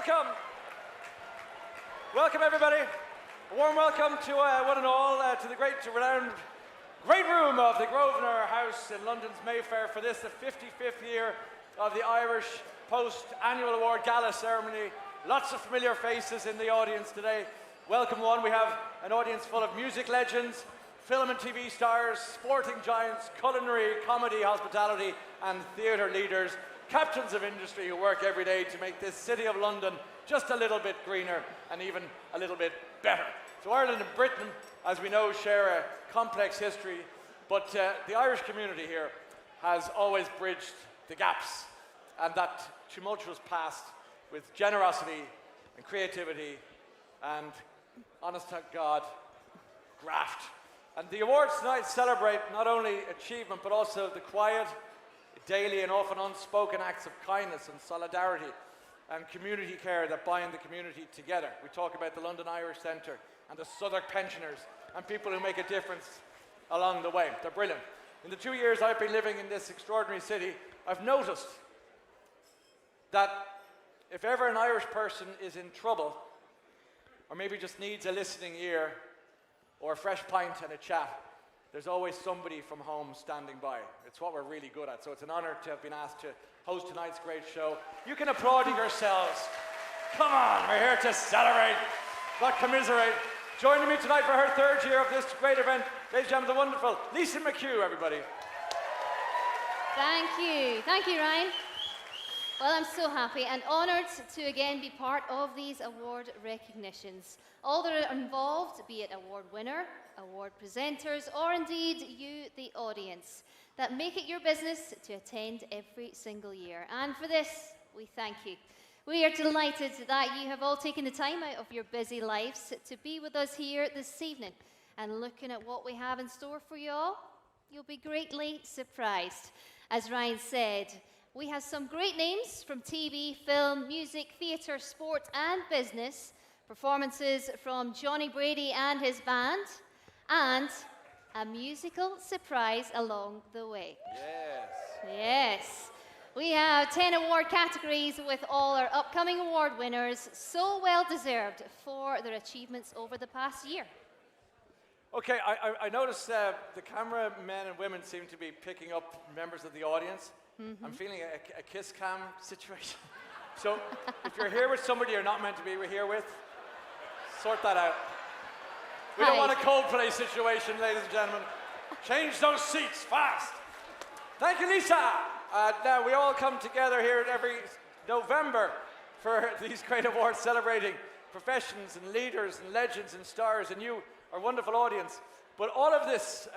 Welcome. Welcome, everybody. A warm welcome to one and all to the renowned great room of the Grosvenor House in London's Mayfair for this, the 55th year of the Irish Post Annual Award Gala ceremony. Lots of familiar faces in the audience today. Welcome one. We have an audience full of music legends, film and TV stars, sporting giants, culinary, comedy, hospitality, and theatre leaders, captains of industry who work every day to make this city of London just a little bit greener and even a little bit better. So Ireland and Britain, as we know, share a complex history, but the Irish community here has always bridged the gaps and that tumultuous past with generosity and creativity and, honest to God, graft. And the awards tonight celebrate not only achievement, but also the quiet, daily and often unspoken acts of kindness and solidarity and community care that bind the community together. We talk about the London Irish Centre and the Southwark pensioners and people who make a difference along the way. They're brilliant. In the 2 years I've been living in this extraordinary city, I've noticed that if ever an Irish person is in trouble, or maybe just needs a listening ear, or a fresh pint and a chat, there's always somebody from home standing by. It's what we're really good at, so it's an honour to have been asked to host tonight's great show. You can applaud it yourselves. Come on, we're here to celebrate, not commiserate. Joining me tonight for her third year of this great event, ladies and gentlemen, the wonderful Lisa McHugh, everybody. Thank you, Ryan. Well, I'm so happy and honoured to again be part of these award recognitions. All that are involved, be it award winner, award presenters, or indeed you, the audience, that make it your business to attend every single year. And for this, we thank you. We are delighted that you have all taken the time out of your busy lives to be with us here this evening. And looking at what we have in store for you all, you'll be greatly surprised. As Ryan said, we have some great names from TV, film, music, theatre, sport and business, performances from Johnny Brady and his band, and a musical surprise along the way. Yes. We have 10 award categories with all our upcoming award winners, so well deserved for their achievements over the past year. Okay, I noticed the camera men and women seem to be picking up members of the audience. I'm feeling a kiss cam situation. So if you're here with somebody you're not meant to be here with, sort that out. We don't want a Coldplay situation, ladies and gentlemen. Change those seats fast. Thank you, Lisa. Now, we all come together here every November for these great awards celebrating professions and leaders and legends and stars and you, our wonderful audience. But all of this,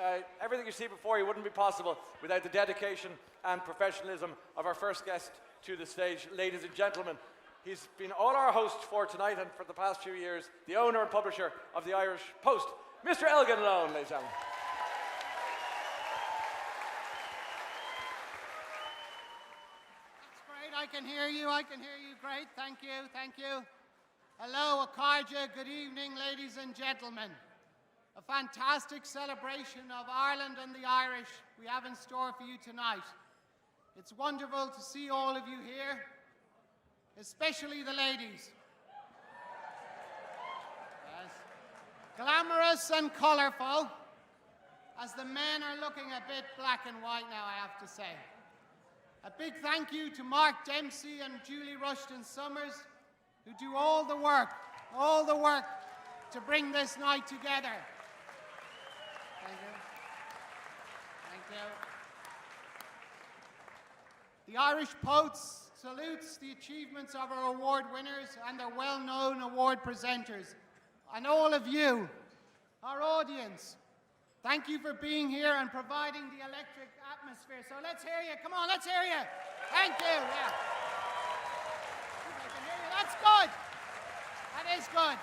everything you see before you wouldn't be possible without the dedication and professionalism of our first guest to the stage, ladies and gentlemen. He's been all our host for tonight and for the past few years, the owner and publisher of the Irish Post, Mr. Elgin Lone, ladies and gentlemen. That's great, I can hear you, great, thank you. Hello, Akarja, good evening, ladies and gentlemen. A fantastic celebration of Ireland and the Irish we have in store for you tonight. It's wonderful to see all of you here, especially the ladies. Yes. Glamorous and colourful, as the men are looking a bit black and white now, I have to say. A big thank you to Mark Dempsey and Julie Rushton Summers, who do all the work to bring this night together. Thank you. The Irish Post salutes the achievements of our award winners and their well-known award presenters. And all of you, our audience, thank you for being here and providing the electric atmosphere. So let's hear you. Come on, let's hear you. Thank you. Yeah. I can hear you. That's good. That is good.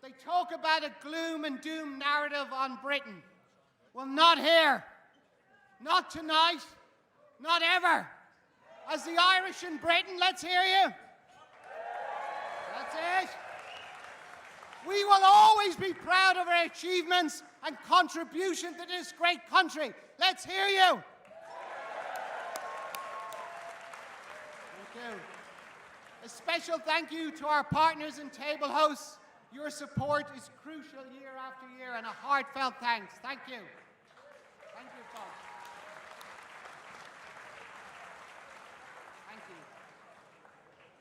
They talk about a gloom and doom narrative on Britain. Well, not here. Not tonight. Not ever. As the Irish in Britain, let's hear you. That's it. We will always be proud of our achievements and contribution to this great country. Let's hear you. too. A special thank you to our partners and table hosts. Your support is crucial year after year, and a heartfelt thanks. Thank you. Thank you, folks. Thank you.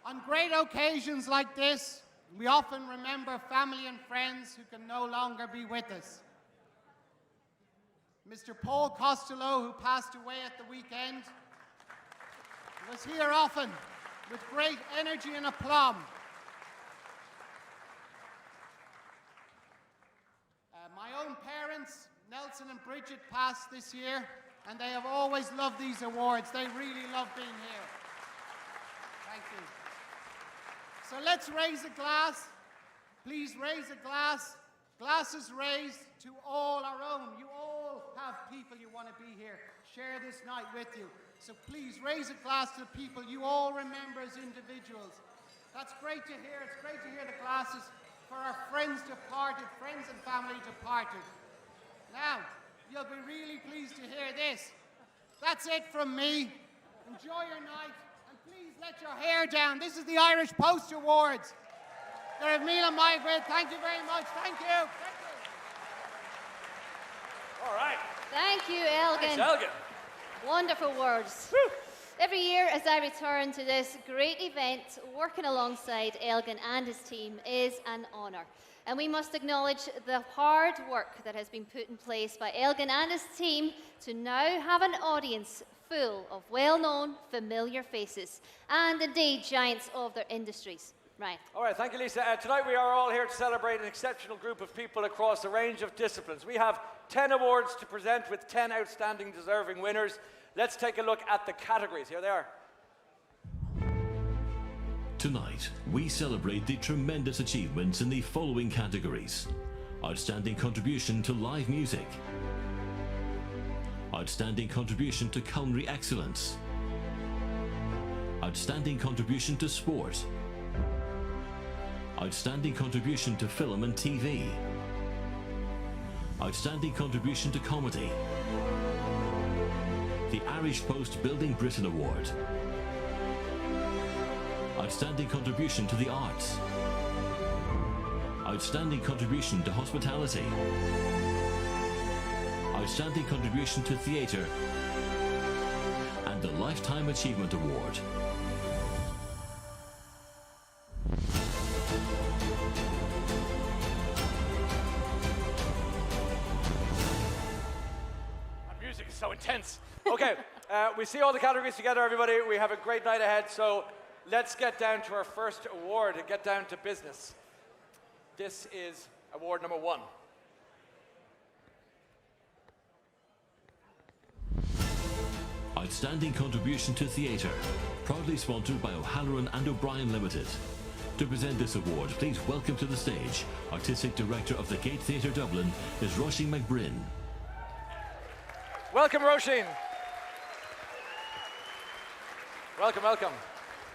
On great occasions like this, we often remember family and friends who can no longer be with us. Mr. Paul Costello, who passed away at the weekend, was here often with great energy and aplomb. My own parents, Nelson and Bridget, passed this year, and they have always loved these awards. They really love being here. Thank you. So let's raise a glass. Please raise a glass. Glasses raised to all our own. You all have people you want to be here, share this night with you. So please raise a glass to the people you all remember as individuals. That's great to hear. It's great to hear the glasses for our friends departed, friends and family departed. Now, you'll be really pleased to hear this. That's it from me. Enjoy your night, and please let your hair down. This is the Irish Post Awards. They're of Mila Mygrid. Thank you very much. Thank you. Thank you. All right. Thank you, Elgin. Thanks, Elgin. Wonderful words. Woo. Every year as I return to this great event, working alongside Elgin and his team is an honour. And we must acknowledge the hard work that has been put in place by Elgin and his team to now have an audience full of well-known, familiar faces, and indeed giants of their industries. Right. All right, thank you, Lisa. Tonight we are all here to celebrate an exceptional group of people across a range of disciplines. We have 10 awards to present with 10 outstanding deserving winners. Let's take a look at the categories. Here they are. Tonight, we celebrate the tremendous achievements in the following categories. Outstanding contribution to live music. Outstanding contribution to culinary excellence. Outstanding contribution to sport. Outstanding contribution to film and TV. Outstanding contribution to comedy. The Irish Post Building Britain Award. Outstanding contribution to the arts. Outstanding contribution to hospitality. Outstanding contribution to theatre. And the Lifetime Achievement Award. That music is so intense. Okay, we see all the categories together, everybody. We have a great night ahead, so let's get down to our first award and get down to business. This is award number 1. Outstanding contribution to theatre, proudly sponsored by O'Halloran and O'Brien Limited. To present this award, please welcome to the stage Artistic Director of the Gate Theatre Dublin, is Roisin McBrien. Welcome, Roisin. Welcome, welcome.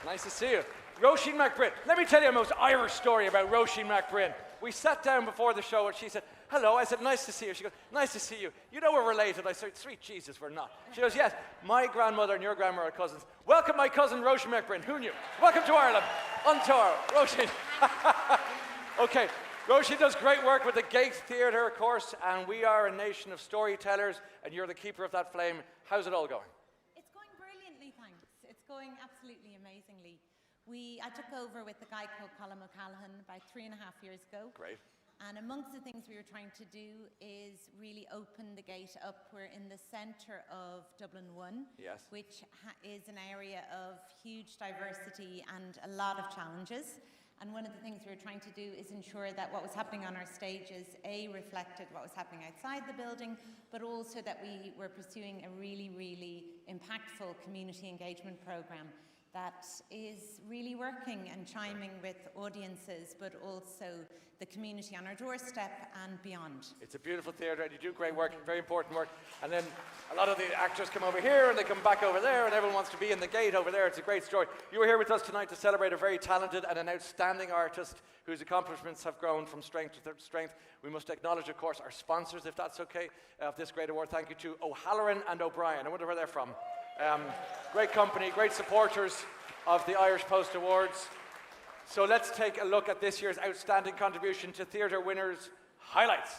Nice to see you. Roisin McBrien. Let me tell you a most Irish story about Roisin McBrien. We sat down before the show and she said, hello. I said, nice to see you. She goes, nice to see you. You know we're related. I said, sweet Jesus, we're not. She goes, yes, my grandmother and your grandmother are cousins. Welcome my cousin Roisin McBrien. Who knew? Welcome to Ireland. On tour. Roisin. Okay. Roisin does great work with the Gate Theatre, of course, and we are a nation of storytellers, and you're the keeper of that flame. How's it all going? It's going brilliantly, thanks. It's going absolutely amazingly. I took over with a guy called Colin O'Callaghan about 3.5 years ago. Great. And amongst the things we were trying to do is really open the gate up. We're in the centre of Dublin 1, yes, which is an area of huge diversity and a lot of challenges. And one of the things we were trying to do is ensure that what was happening on our stages, A, reflected what was happening outside the building, but also that we were pursuing a really, really impactful community engagement programme that is really working and chiming with audiences, but also the community on our doorstep and beyond. It's a beautiful theatre and you do great work, very important work. And then a lot of the actors come over here and they come back over there and everyone wants to be in the gate over there. It's a great story. You were here with us tonight to celebrate a very talented and an outstanding artist whose accomplishments have grown from strength to strength. We must acknowledge, of course, our sponsors, if that's okay, of this great award. Thank you to O'Halloran and O'Brien. I wonder where they're from. Great company, great supporters. of the Irish Post Awards. So let's take a look at this year's Outstanding Contribution to Theatre winners' highlights.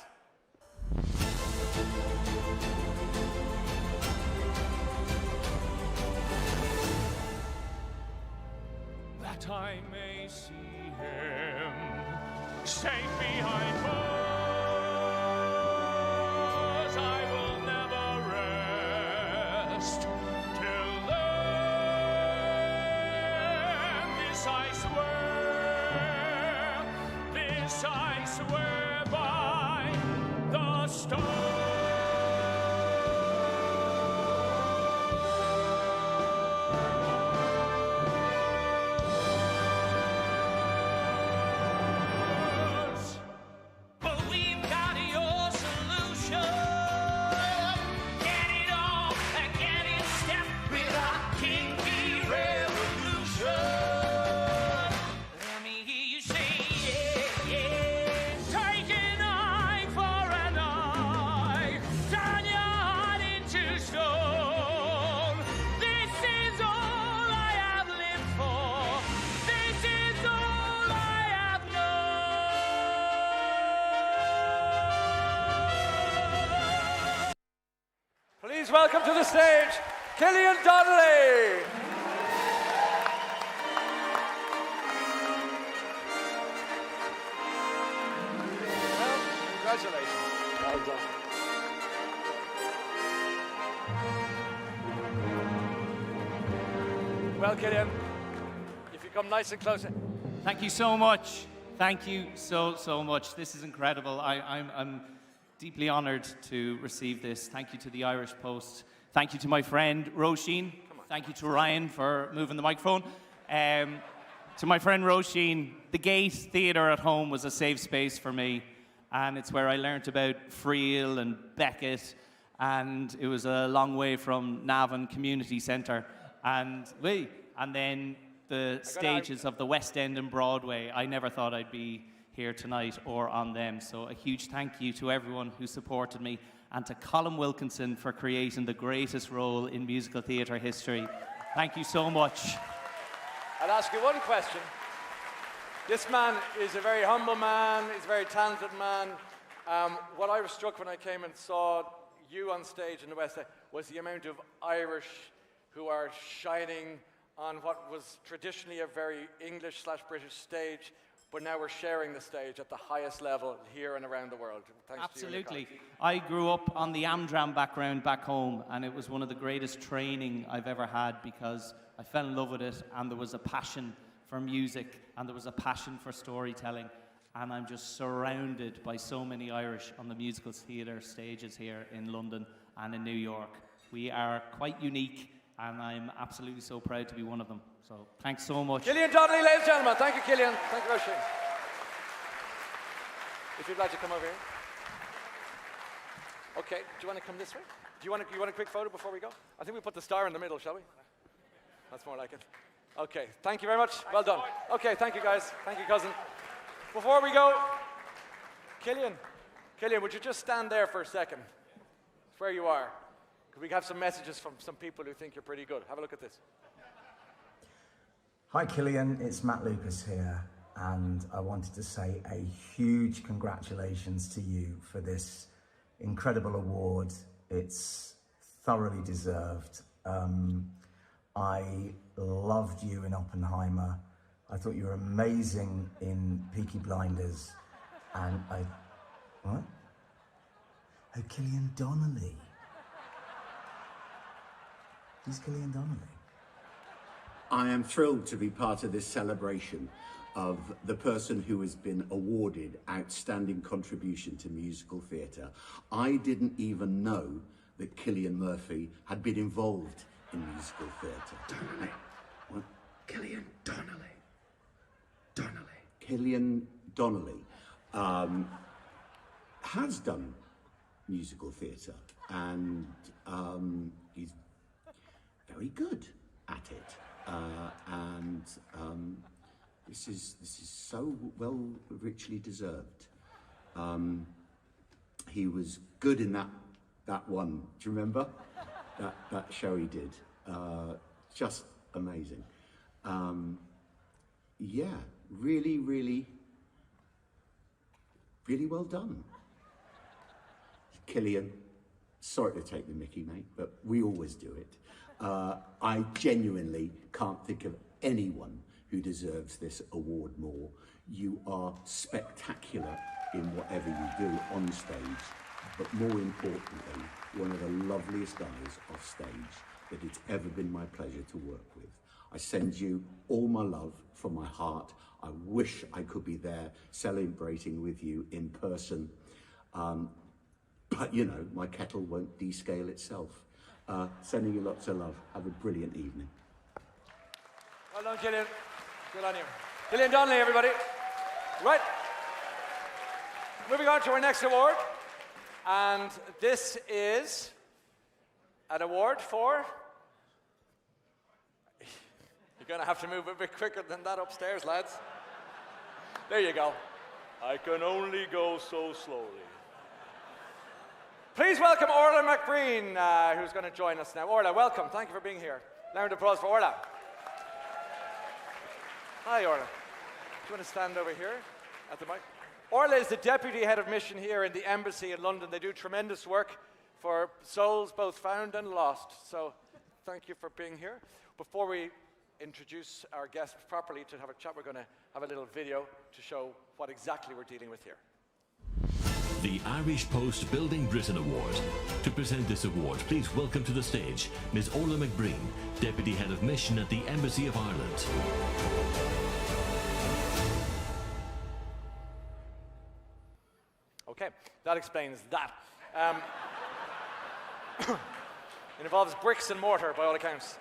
That I may see him safe behind bars, I will never rest till then. This I swear by the stars. Please welcome to the stage, Cillian Donnelly. Well, congratulations. Well done. Well, Cillian, if you come nice and close. Thank you so much. Thank you so much. This is incredible. I'm deeply honoured to receive this. Thank you to the Irish Post. Thank you to my friend Roisin. Thank you to Ryan for moving the microphone. To my friend Roisin, the Gate Theatre at home was a safe space for me, and it's where I learnt about Friel and Beckett, and it was a long way from Navan Community Centre. And then the stages of the West End and Broadway. I never thought I'd be here tonight or on them. So a huge thank you to everyone who supported me, and to Colin Wilkinson for creating the greatest role in musical theatre history. Thank you so much. I'll ask you one question. This man is a very humble man, he's a very talented man. What I was struck when I came and saw you on stage in the West End was the amount of Irish who are shining on what was traditionally a very English/British stage, but now we're sharing the stage at the highest level here and around the world. Thanks Absolutely. To you. I grew up on the Amdram background back home, and it was one of the greatest training I've ever had, because I fell in love with it, and there was a passion for music, and there was a passion for storytelling, and I'm just surrounded by so many Irish on the musical theatre stages here in London and in New York. We are quite unique, and I'm absolutely so proud to be one of them. So thanks so much. Cillian Donnelly, ladies and gentlemen. Thank you, Cillian. Thank you, Roisin. If you'd like to come over here. Okay, do you want to come this way? Do you want a quick photo before we go? I think we put the star in the middle, shall we? That's more like it. Okay, thank you very much. Well done. Okay, thank you, guys. Thank you, cousin. Before we go, Cillian, would you just stand there for a second? It's where you are. Could we have some messages from some people who think you're pretty good? Have a look at this. Hi Cillian, it's Matt Lucas here, and I wanted to say a huge congratulations to you for this incredible award. It's thoroughly deserved. I loved you in Oppenheimer. I thought you were amazing in Peaky Blinders, and what? Oh, Cillian Donnelly. Who's Cillian Donnelly? I am thrilled to be part of this celebration of the person who has been awarded Outstanding Contribution to Musical Theatre. I didn't even know that Cillian Murphy had been involved in musical theatre. Donnelly. What? Cillian Donnelly. Donnelly. Cillian Donnelly has done musical theatre, and he's very good at it. This is so well richly deserved. He was good in that one. Do you remember that show he did? Just amazing. Yeah, really, really, really well done. Killian, sorry to take the mickey, mate, but we always do it. I genuinely can't think of anyone who deserves this award more. You are spectacular in whatever you do on stage, but more importantly, one of the loveliest guys off stage that it's ever been my pleasure to work with. I send you all my love from my heart. I wish I could be there celebrating with you in person. But you know, my kettle won't descale itself. Sending you lots of love. Have a brilliant evening. Well done, Gillian. Good on you. Gillian Donnelly, everybody. Right. Moving on to our next award. And this is an award for... You're going to have to move a bit quicker than that upstairs, lads. There you go. I can only go so slowly. Please welcome Orla McBreen, who's going to join us now. Orla, welcome. Thank you for being here. Round of applause for Orla. Hi, Orla. Do you want to stand over here at the mic? Orla is the Deputy Head of Mission here in the Embassy in London. They do tremendous work for souls both found and lost. So thank you for being here. Before we introduce our guest properly to have a chat, we're going to have a little video to show what exactly we're dealing with here. The Irish Post Building Britain Award. To present this award, please welcome to the stage Ms. Orla McBreen, Deputy Head of Mission at the Embassy of Ireland. Okay, that explains that. It involves bricks and mortar, by all accounts.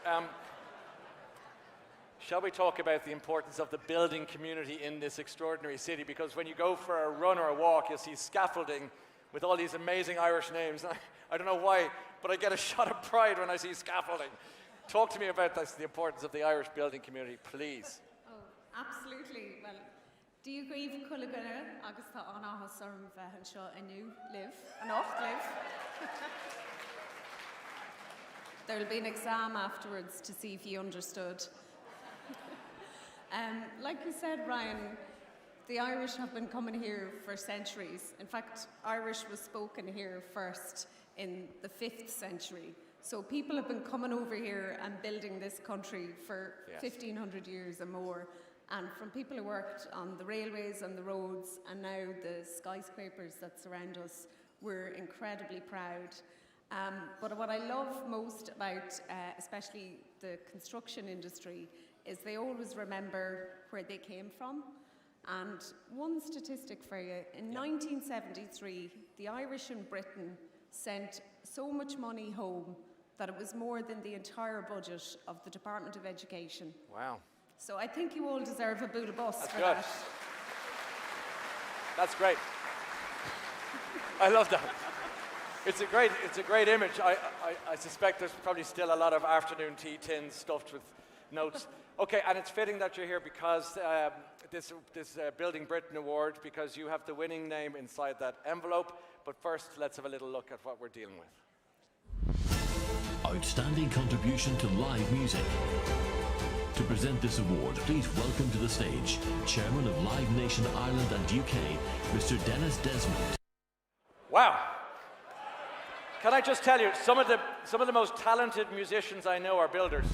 Shall we talk about the importance of the building community in this extraordinary city? Because when you go for a run or a walk, you'll see scaffolding with all these amazing Irish names. I don't know why, but I get a shot of pride when I see scaffolding. Talk to me about this, the importance of the Irish building community, please. Oh, absolutely. Well, do you agree with Culinary? Agus tá anahas orm bheithan seo inu live, an oft live. There'll be an exam afterwards to see if you understood. Like you said, Ryan, the Irish have been coming here for centuries. In fact, Irish was spoken here first in the 5th century. So people have been coming over here and building this country for 1,500 years or more. And from people who worked on the railways and the roads and now the skyscrapers that surround us, we're incredibly proud. But what I love most about especially the construction industry is they always remember where they came from. And one statistic for you, in 1973, the Irish in Britain sent so much money home that it was more than the entire budget of the Department of Education. Wow. So I think you all deserve a boot of bus That's for good. that. That's great. I love that. It's a great image. I suspect there's probably still a lot of afternoon tea tins stuffed with notes. Okay, and it's fitting that you're here because this Building Britain Award, because you have the winning name inside that envelope. But first, let's have a little look at what we're dealing with. Outstanding contribution to live music. To present this award, please welcome to the stage Chairman of Live Nation Ireland and UK, Mr. Dennis Desmond. Wow. Can I just tell you, some of the most talented musicians I know are builders.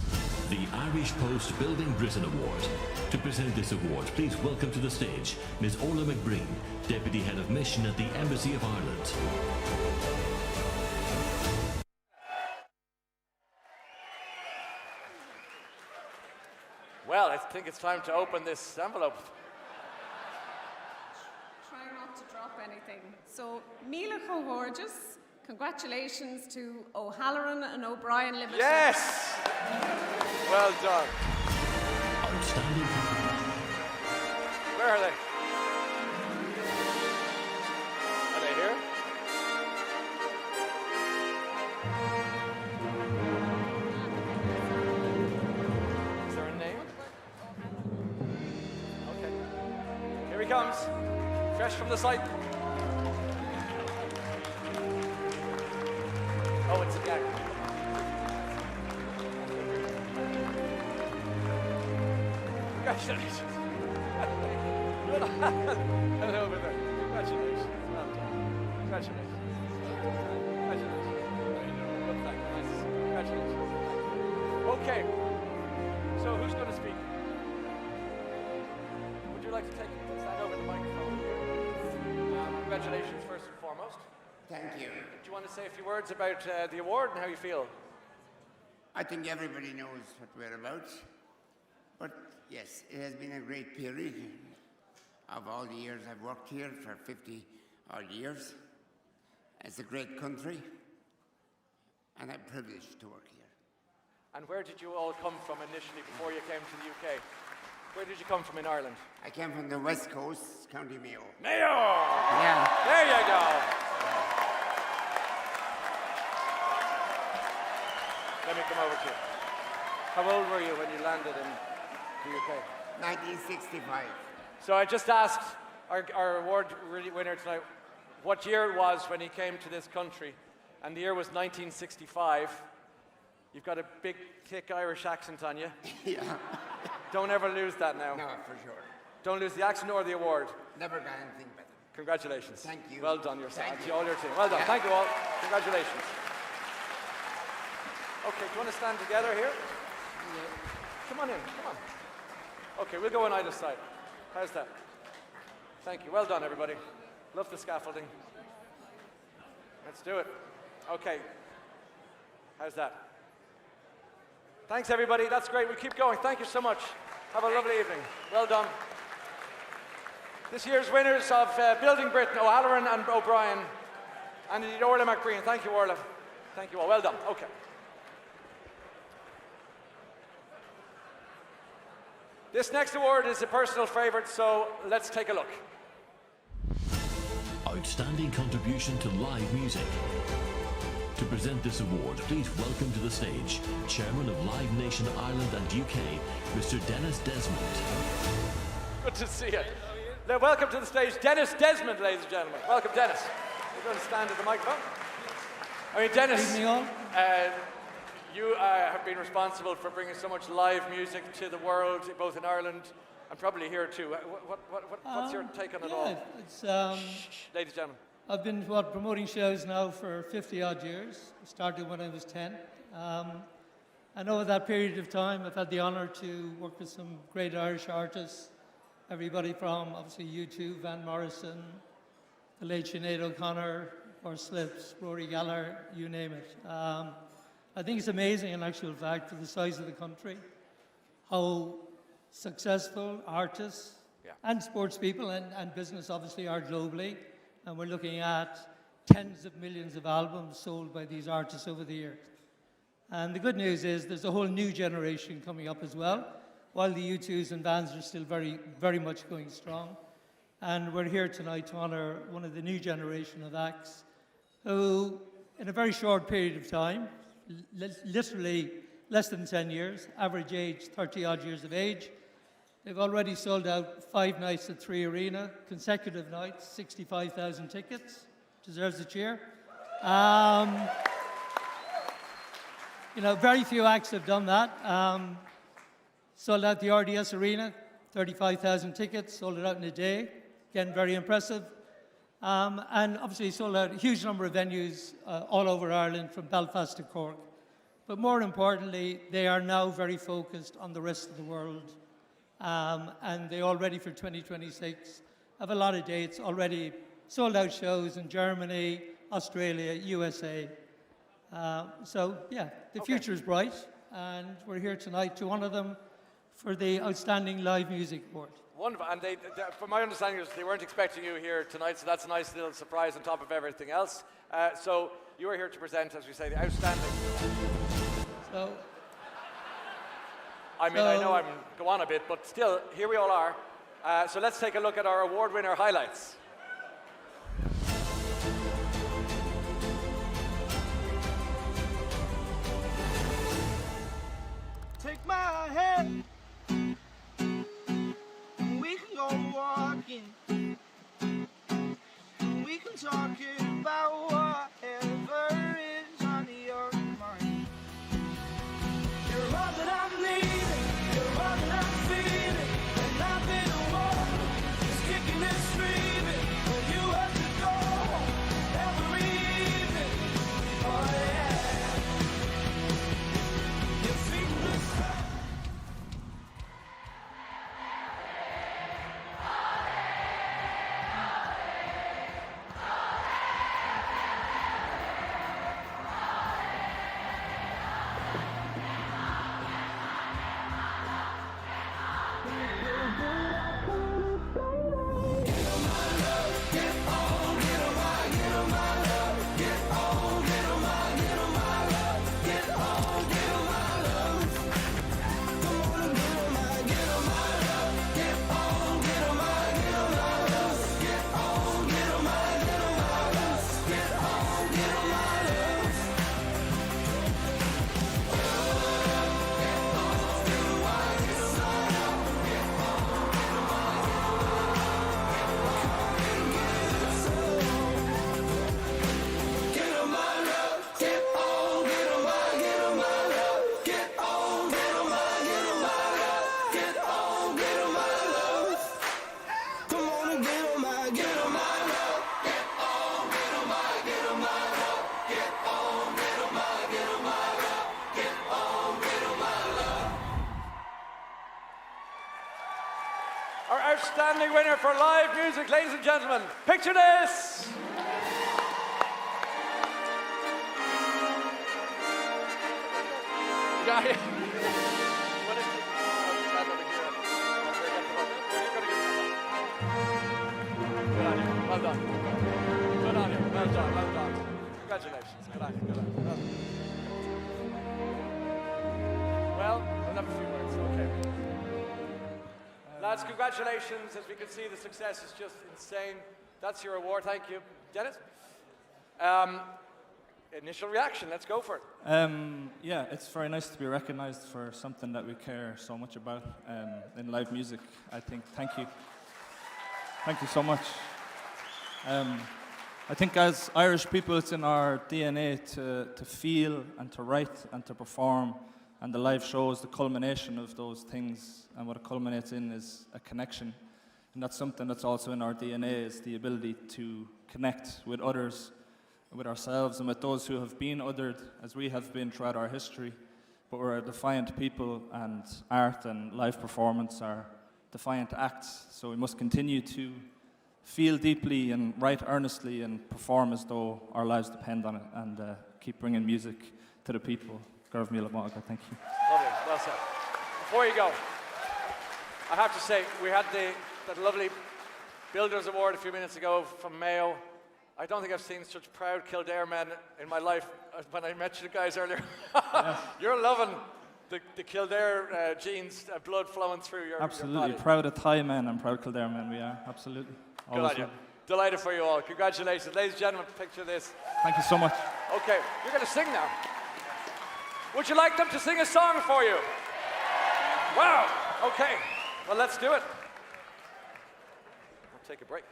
The Irish Post Building Britain Award. To present this award, please welcome to the stage Ms. Orla McBreen, Deputy Head of Mission at the Embassy of Ireland. Well, I think it's time to open this envelope. Try not to drop anything. So, Míle Chomhorges, congratulations to O'Halloran and O'Brien Limited. Yes! Well done. Outstanding. Where are they? Are they here? Is there a name? Okay. Here he comes. Fresh from the site. Oh, it's a gag. Congratulations. Hello over there. Congratulations. Well done. Congratulations. Congratulations. Well, thank you. Nice. Congratulations. Okay. So who's going to speak? Would you like to stand over the microphone here? Congratulations first and foremost. Thank you. Do you want to say a few words about the award and how you feel? I think everybody knows what we're about. But yes, it has been a great period of all the years I've worked here for 50 odd years. It's a great country, and I'm privileged to work here. And where did you all come from initially before you came to the UK? Where did you come from in Ireland? I came from the West Coast, County Mayo. Mayo! Yeah. There you go. Let me come over to you. How old were you when you landed in the UK? 1965. So I just asked our award winner tonight what year it was when he came to this country, and the year was 1965. You've got a big, thick Irish accent on you. Yeah. Don't ever lose that now. No, for sure. Don't lose the accent or the award. Never got anything better. Congratulations. Thank you. Well done, yourself. Thank you. All your team. Well done. Yeah. Thank you all. Congratulations. Okay, do you want to stand together here? Come on in. Come on. Okay, we'll go on either side. How's that? Thank you. Well done, everybody. Love the scaffolding. Let's do it. Okay. How's that? Thanks, everybody. That's great. We'll keep going. Thank you so much. Have a lovely evening. Well done. This year's winners of Building Britain, O'Halloran and O'Brien, and indeed Orla McBreen. Thank you, Orla. Thank you all. Well done. Okay. This next award is a personal favourite, so let's take a look. Outstanding contribution to live music. To present this award, please welcome to the stage Chairman of Live Nation Ireland and UK, Mr. Dennis Desmond. Good to see you. Now, welcome to the stage, Dennis Desmond, ladies and gentlemen. Welcome, Dennis. You're going to stand at the microphone. I mean, Dennis, you have been responsible for bringing so much live music to the world, both in Ireland and probably here too. What's your take on it all? It's, ladies and gentlemen. I've been promoting shows now for 50 odd years. I started when I was 10. And over that period of time, I've had the honour to work with some great Irish artists. Everybody from obviously U2, Van Morrison, the late Sinead O'Connor, or Slips, Rory Gallagher, you name it. I think it's amazing, in actual fact, for the size of the country, how successful artists and sports people and business obviously are globally. And we're looking at tens of millions of albums sold by these artists over the years. And the good news is there's a whole new generation coming up as well, while the U2s and Vans are still very, very much going strong. And we're here tonight to honour one of the new generation of acts who, in a very short period of time, literally less than 10 years, average age 30 odd years of age, they've already sold out 5 nights at 3 Arena, consecutive nights, 65,000 tickets. Deserves a cheer. You know, very few acts have done that. Sold out the RDS Arena, 35,000 tickets, sold it out in a day. Again, very impressive. And obviously sold out a huge number of venues all over Ireland, from Belfast to Cork. But more importantly, they are now very focused on the rest of the world. And they already, for 2026, have a lot of dates, already sold out shows in Germany, Australia, USA. So, yeah, the future is bright, and we're here tonight to honour them for the Outstanding Live Music Award. Wonderful. And from my understanding, they weren't expecting you here tonight, so that's a nice little surprise on top of everything else. So you are here to present, as we say, the Outstanding. So, I mean, I know I'm go on a bit, but still, here we all are. So let's take a look at our award winner highlights. Take my hand, we can go walking, we can talk about whatever is on your mind. You're all that I'm needing, you're all that I'm feeling, outstanding winner for live music, ladies and gentlemen. Picture this. Yeah, yeah. What is it? Stand over here. Good on you. Well done. Good on you. Well done. Well done. Congratulations. Good on you. Good on you. Well, we'll have a few words. Okay. Lads, congratulations. As we can see, the success is just insane. That's your award. Thank you. Dennis? Initial reaction. Let's go for it. Yeah, it's very nice to be recognized for something that we care so much about in live music, I think. Thank you. Thank you so much. I think as Irish people, it's in our DNA to feel and to write and to perform, and the live show is the culmination of those things, and what it culminates in is a connection. And that's something that's also in our DNA, is the ability to connect with others, with ourselves, and with those who have been othered, as we have been throughout our history. But we're a defiant people, and art and live performance are defiant acts. So we must continue to feel deeply and write earnestly and perform as though our lives depend on it, and keep bringing music to the people. Grosvenor, thank you. Lovely, well said. Before you go, I have to say, we had that lovely Builders Award a few minutes ago from Mayo. I don't think I've seen such proud Kildare men in my life as when I met you guys earlier. Yeah. You're loving the Kildare genes, blood flowing through your Absolutely. Your body. Proud of Thai men and proud Kildare men, we are. Absolutely. Good on you. Delighted for you all. Congratulations. Ladies and gentlemen, picture this. Thank you so much. Okay, you're going to sing now. Would you like them to sing a song for you? Wow. Okay. Well, let's do it. We'll take a break.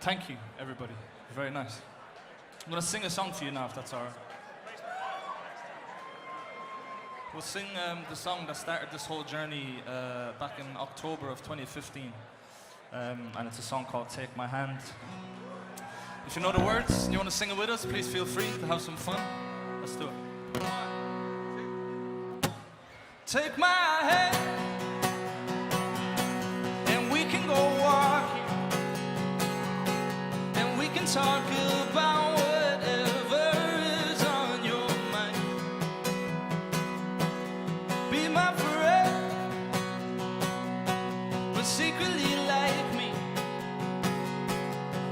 Thank you, everybody. Very nice. I'm going to sing a song for you now, if that's all right. We'll sing the song that started this whole journey back in October of 2015. And it's a song called Take My Hand. If you know the words and you want to sing it with us, please feel free to have some fun. Let's do it. Take my hand, and we can go walking, and we can talk about whatever is on your mind. Be my friend, but secretly like me.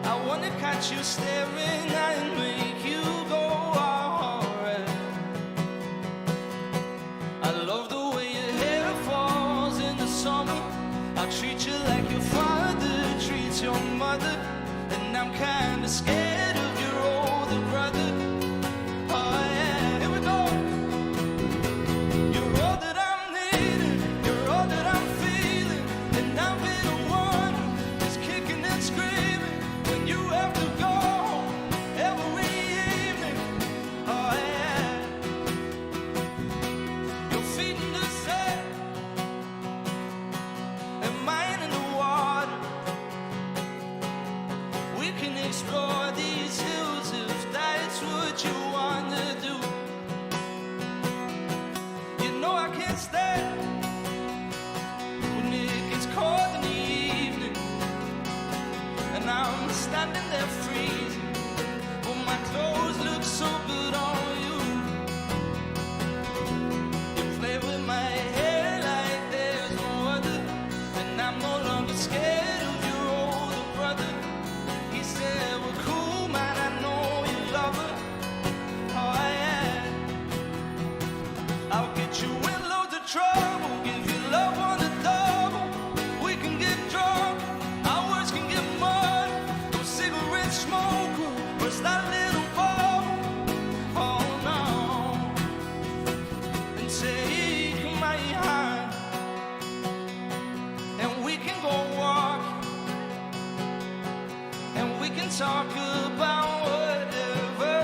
I wanna catch you staring and make you go alright. I love the way your hair falls in the summer. I'll treat you like your father treats your mother. And I'm kinda scared of your older brother. Oh yeah, here we go. You're all that I'm needing, you're all that I'm feeling, and I'll be the one that's kicking and screaming when you have to go home every evening. Oh yeah. Your feet in the sand and mine in the water. We can explore these hills if that's what you want to do. You know I can't stand when it gets cold in the evening, and I'm standing there freezing, but my clothes look so good on you. You play with my hair like there's no other, and I'm no longer scared of your older brother. He said, well, cool, man, I know you love her. Oh, yeah. I'll get you in loads of trouble, give you love on the double. We can get drunk, our words can get mud. No cigarette smoke, where's that little bubble? Oh, no. And take my hand, and we can go walk, and we can talk about whatever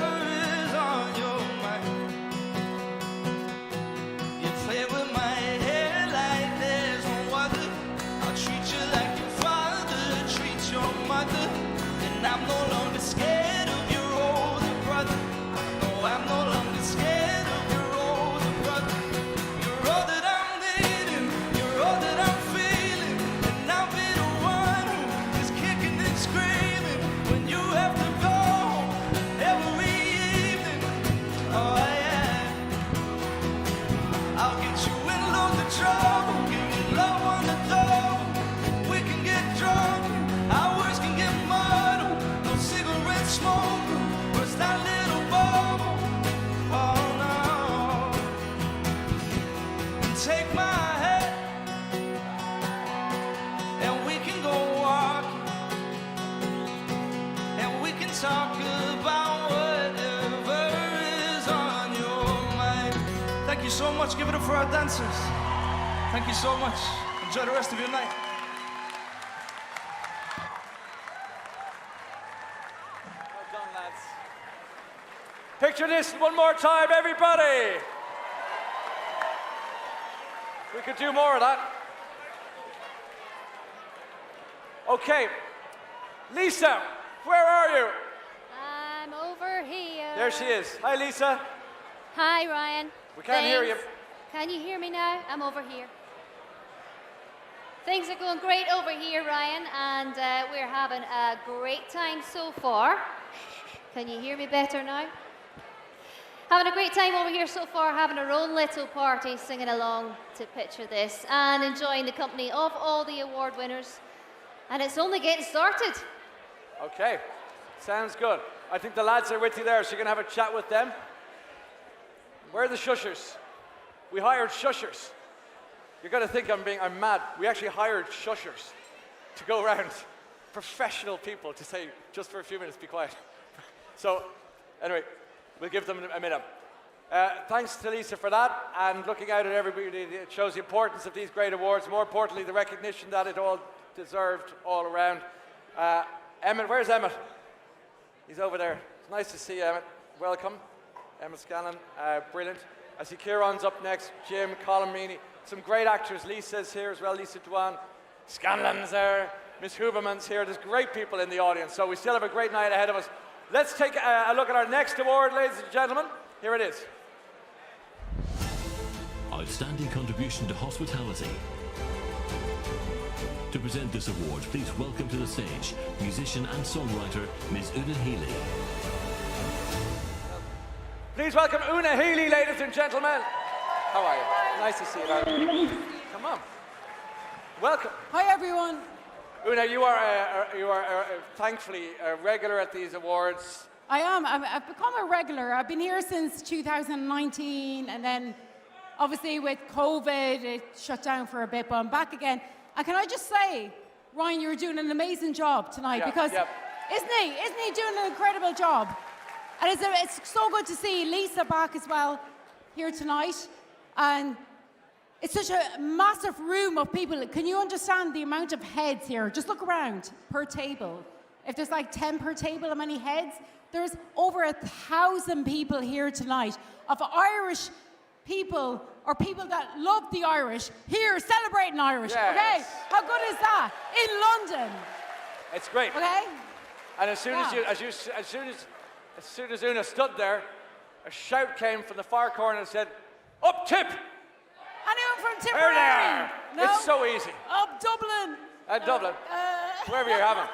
is on your mind. You play with my hair like there's no other. I'll treat you like your father treats your mother. And Thank you so much. Give it up for our dancers. Thank you so much. Enjoy the rest of your night. Well done, lads. Picture this one more time, everybody. We could do more of that. Okay. Lisa, where are you? I'm over here. There she is. Hi, Lisa. Hi, Ryan. We can't hear you. Can you hear me now? I'm over here. Things are going great over here, Ryan, and we're having a great time so far. Can you hear me better now? Having a great time over here so far, having our own little party, singing along to Picture This, and enjoying the company of all the award winners. And it's only getting started. Okay, sounds good. I think the lads are with you there, so you're going to have a chat with them. Where are the shushers? We hired shushers. You're going to think I'm mad. We actually hired shushers to go around, professional people, to say, just for a few minutes, be quiet. So, anyway, we'll give them a minute. Thanks to Lisa for that, and looking out at everybody, it shows the importance of these great awards, more importantly, the recognition that it all deserved all around. Emmett, where's Emmett? He's over there. It's nice to see you, Emmett. Welcome. Emmett Scanlon, brilliant. I see Kieran's up next, Jim, Colin Meaney, some great actors. Lisa's here as well, Lisa Dwan. Scanlon's there, Miss Huberman's here. There's great people in the audience, so we still have a great night ahead of us. Let's take a look at our next award, ladies and gentlemen. Here it is. Outstanding contribution to hospitality. To present this award, please welcome to the stage musician and songwriter Miss Una Healy. Please welcome Una Healy, ladies and gentlemen. How are you? Nice to see you, darling. Come on. Welcome. Hi, everyone. Una, you are thankfully a regular at these awards. I am. I've become a regular. I've been here since 2019, and then obviously with COVID, it shut down for a bit, but I'm back again. And can I just say, Ryan, you're doing an amazing job tonight, because isn't he doing an incredible job? And it's so good to see Lisa back as well here tonight. And it's such a massive room of people. Can you understand the amount of heads here? Just look around per table. If there's like 10 per table, how many heads? There's over 1,000 people here tonight of Irish people, or people that love the Irish, here celebrating Irish. Yes. Okay? How good is that? In London. It's great. Okay? And as soon as Una stood there, a shout came from the far corner and said, "Up Tip!" Anyone from Tipperary? There. No? It's so easy. Up Dublin. Dublin. Wherever you're having.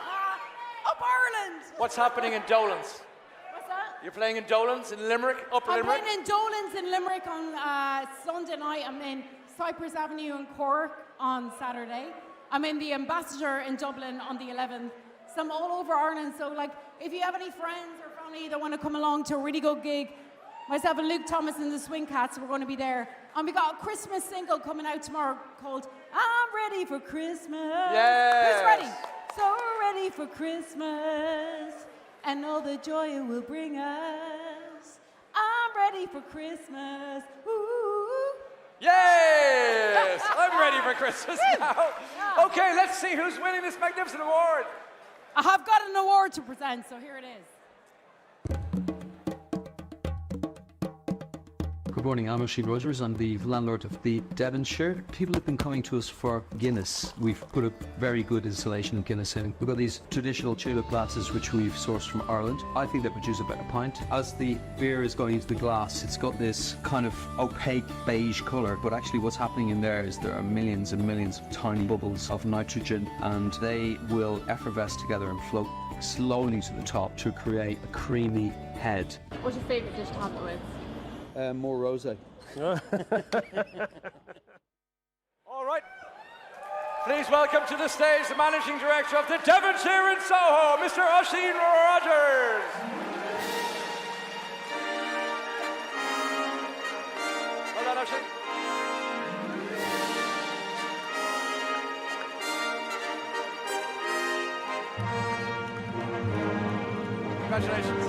Up Ireland. What's happening in Dolan's? What's that? You're playing in Dolan's in Limerick, Upper I'm Limerick? playing in Dolan's in Limerick on Sunday night. I'm in Cypress Avenue in Cork on Saturday. I'm in the Ambassador in Dublin on the 11th. So I'm all over Ireland. So, like, if you have any friends or family that want to come along to a really good gig, myself and Luke Thomas and the Swing Cats, we're going to be there. And we got a Christmas single coming out tomorrow called "I'm Ready for Christmas." Yes. Who's ready? So ready for Christmas and all the joy it will bring us. I'm ready for Christmas. Ooh. Yes! I'm ready for Christmas now. Okay, let's see who's winning this magnificent award. I have got an award to present, so here it is. Good morning, I'm Oisin Rogers. I'm the landlord of the Devonshire. People have been coming to us for Guinness. We've put a very good installation of Guinness in. We've got these traditional tulip glasses which we've sourced from Ireland. I think they produce about a pint. As the beer is going into the glass, it's got this kind of opaque beige colour, but actually what's happening in there is there are millions and millions of tiny bubbles of nitrogen, and they will effervesce together and float slowly to the top to create a creamy head. What's your favourite dish to have it with? More rosé. All right. Please welcome to the stage the Managing Director of the Devonshire in Soho, Mr. Oisin Rogers. Well done, Oisin. Congratulations.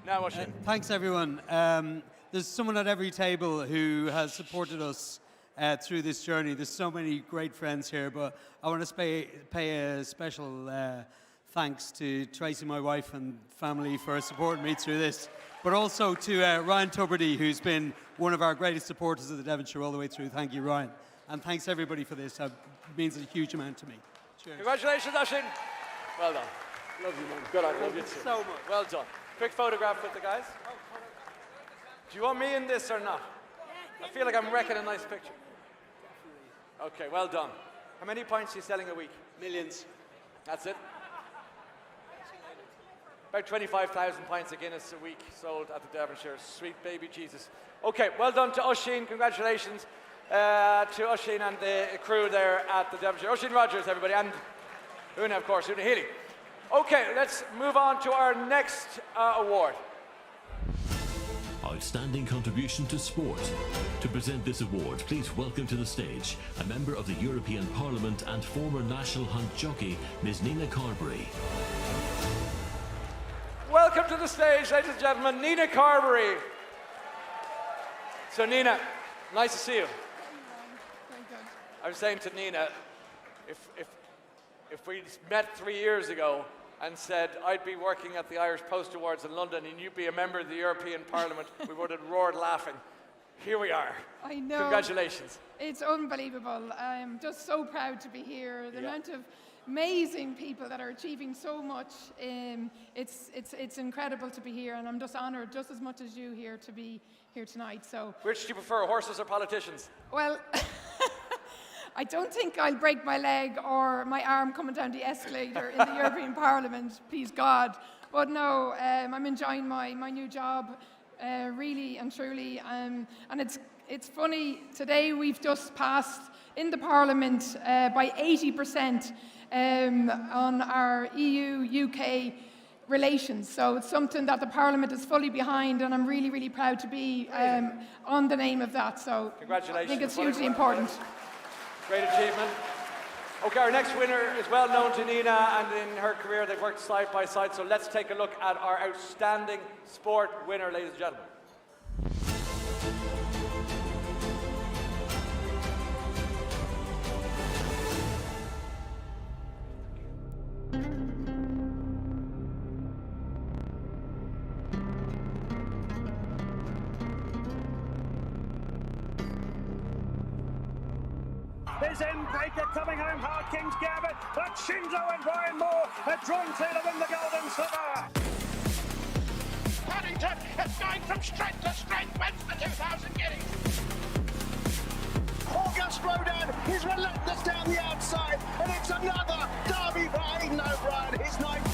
Now, Oisin. Thanks, everyone. there's someone at every table who has supported us through this journey. There's so many great friends here, but I want to pay a special thanks to Tracy, my wife, and family for supporting me through this, but also to Ryan Tuberty, who's been one of our greatest supporters of the Devonshire all the way through. Thank you, Ryan. And thanks everybody for this. It means a huge amount to me. Cheers. Congratulations, Oisin. Well done. Love you, man. Good on you. Love you so much. Well done. Quick photograph with the guys. Do you want me in this or not? I feel like I'm wrecking a nice picture. Okay, well done. How many pints are you selling a week? Millions. That's it? About 25,000 pints of Guinness a week sold at the Devonshire. Sweet baby Jesus. Okay, well done to Oisin. Congratulations to Oisin and the crew there at the Devonshire. Oisin Rogers, everybody, and Una, of course, Una Healy. Okay, let's move on to our next award. Outstanding contribution to sport. To present this award, please welcome to the stage a member of the European Parliament and former national hunt jockey, Ms. Nina Carberry. Welcome to the stage, ladies and gentlemen, Nina Carberry. So Nina, nice to see you. I was saying to Nina, if we met 3 years ago and said I'd be working at the Irish Post Awards in London and you'd be a member of the European Parliament, we would have roared laughing. Here we are. I know. Congratulations. It's unbelievable. I'm just so proud to be here. The amount of amazing people that are achieving so much. It's incredible to be here, and I'm just honoured just as much as you here to be here tonight. So, which do you prefer, horses or politicians? Well, I don't think I'll break my leg or my arm coming down the escalator in the European Parliament, please God. But no, I'm enjoying my new job, really and truly. And it's funny, today we've just passed in the Parliament by 80% on our EU-UK relations. So it's something that the Parliament is fully behind, and I'm really, really proud to be on the name of that. So congratulations. I think it's hugely important. Great achievement. Okay, our next winner is well known to Nina, and in her career they've worked side by side. So let's take a look at our outstanding sport winner, ladies and gentlemen. There's Breaker coming home hard, Kings Gambit, but Shinzo and Brian Moore have drawn clear to win the Golden Slipper. Paddington is going from strength to strength, wins the 2,000 guineas. August Rodan is relentless down the outside, and it's another derby for Aidan O'Brien, his ninth.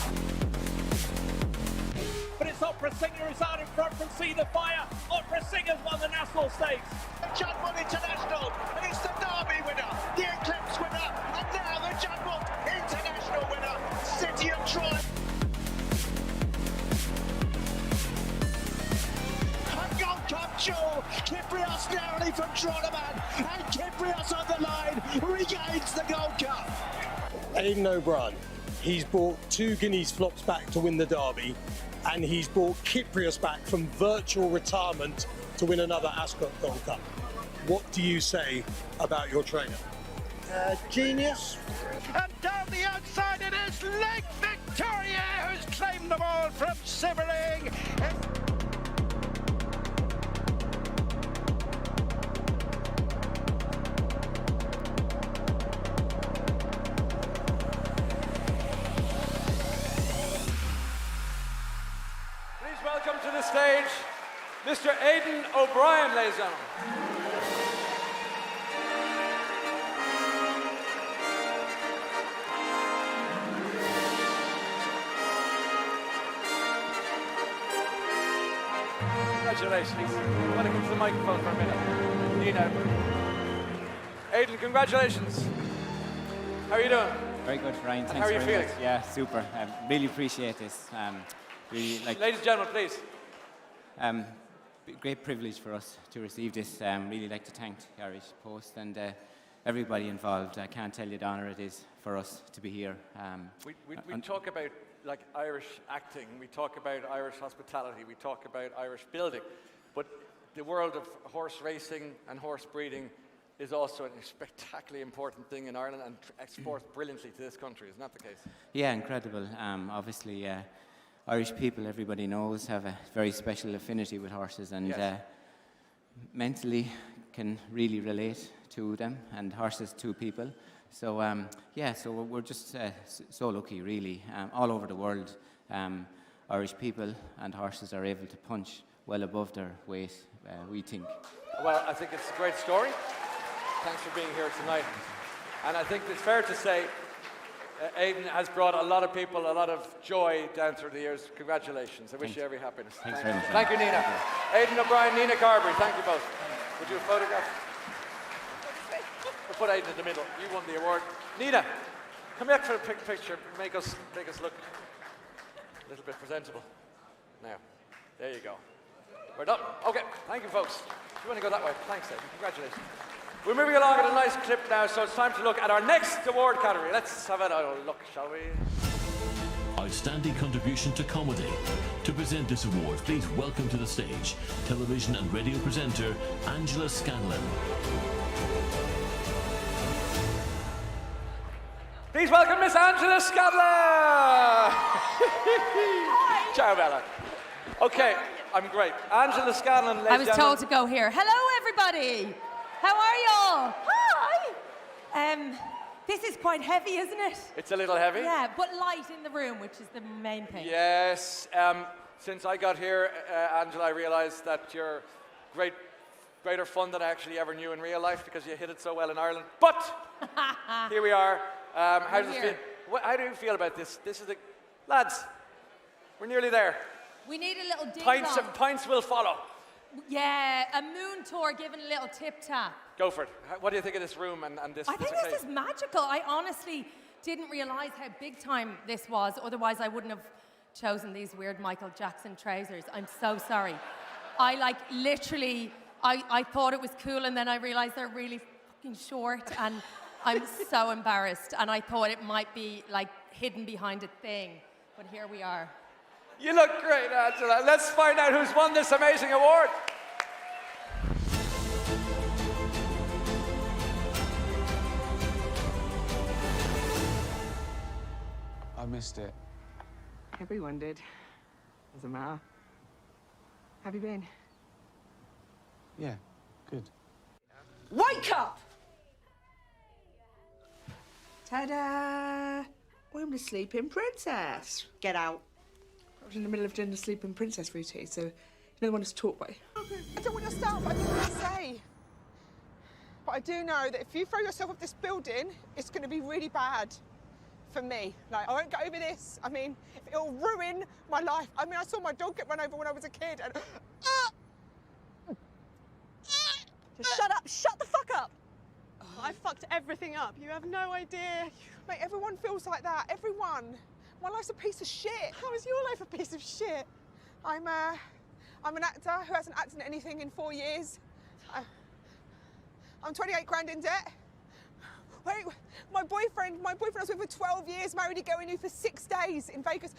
But it's Opera Singer who's out in front from See the Fire. Opera Singer's won the National Stakes. Judgment International, it's the Derby winner, the Eclipse winner, and now the Judgment International winner, City of Troy. A Gold Cup jewel, Kyprios narrowly from Tronoman, and Kyprios on the line regains the Gold Cup. Aidan O'Brien, he's brought 2 Guineas flops back to win the Derby, and he's brought Kyprios back from virtual retirement to win another Ascot Gold Cup. What do you say about your trainer? Genius. And down the outside it is Lake Victoria who's claimed the ball from Simmering. Please welcome to the stage Mr. Aidan O'Brien, ladies and gentlemen. Congratulations. I want to come to the microphone for a minute. Nina. Aidan, congratulations. How are you doing? Very good, Ryan. And Thanks how are you very feeling? much. Yeah, super. Really appreciate this. Really, Ladies and gentlemen, please. Great privilege for us to receive this. Really like to thank the Irish Post and everybody involved. I can't tell you the honour it is for us to be here. We talk about like Irish acting, we talk about Irish hospitality, we talk about Irish building, but the world of horse racing and horse breeding is also a spectacularly important thing in Ireland and exports brilliantly to this country. Isn't that the case? Yeah, incredible. Obviously, Irish people, everybody knows, have a very special affinity with horses, and Yes. Mentally can really relate to them and horses to people. So so we're just so lucky, really. All over the world, Irish people and horses are able to punch well above their weight, we think. Well, I think it's a great story. Thanks for being here tonight. And I think it's fair to say Aidan has brought a lot of people a lot of joy down through the years. Congratulations. I wish you every happiness. Thanks very much. Thank you, Nina. Aidan O'Brien, Nina Carberry, thank you both. Would you photograph? We'll put Aidan in the middle. You won the award. Nina, come back for a picture. Make us look a little bit presentable. Now, there you go. We're done. Okay, thank you, folks. If you want to go that way, thanks, Aidan. Congratulations. We're moving along at a nice clip now, so it's time to look at our next award category. Let's have a look, shall we? Outstanding contribution to comedy. To present this award, please welcome to the stage television and radio presenter Angela Scanlon. Please welcome Miss Angela Scanlon. Ciao, Bella. Okay, I'm great. Angela Scanlon, ladies I was and told gentlemen. to go here. Hello, everybody. How are y'all? Hi. This is quite heavy, isn't it? It's a little heavy. Yeah, but light in the room, which is the main thing. Yes. Since I got here, Angela, I realised that you're greater fun than I actually ever knew in real life because you hit it so well in Ireland. But here we are. How does it feel? How do you feel about this? This is the lads. We're nearly there. We need a little ding dong. Pints will follow. Yeah, a moon tour giving a little tip tap. Go for it. What do you think of this room and this? I think this is magical. I honestly didn't realise how big time this was. Otherwise, I wouldn't have chosen these weird Michael Jackson trousers. I'm so sorry. I literally, I thought it was cool, and then I realised they're really fucking short, and I'm so embarrassed. And I thought it might be hidden behind a thing, but here we are. You look great, Angela. Let's find out who's won this amazing award. I missed it. Everyone did. Doesn't matter. Have you been? Yeah, good. Wake up! Ta-da! I'm the Sleeping Princess. Get out. I was in the middle of doing the Sleeping Princess routine, so you don't want us to talk, right? I don't want to start, but I don't know what to say. But I do know that if you throw yourself off this building, it's going to be really bad for me. I won't get over this. I mean, it'll ruin my life. I mean, I saw my dog get run over when I was a kid, and... Just shut up. Shut the fuck up. I fucked everything up. You have no idea. Mate, everyone feels like that. Everyone. My life's a piece of shit. How is your life a piece of shit? I'm an actor who hasn't acted in anything in 4 years. I'm 28 grand in debt. Wait, my boyfriend I was with for 12 years, married a girl he knew for 6 days in Vegas.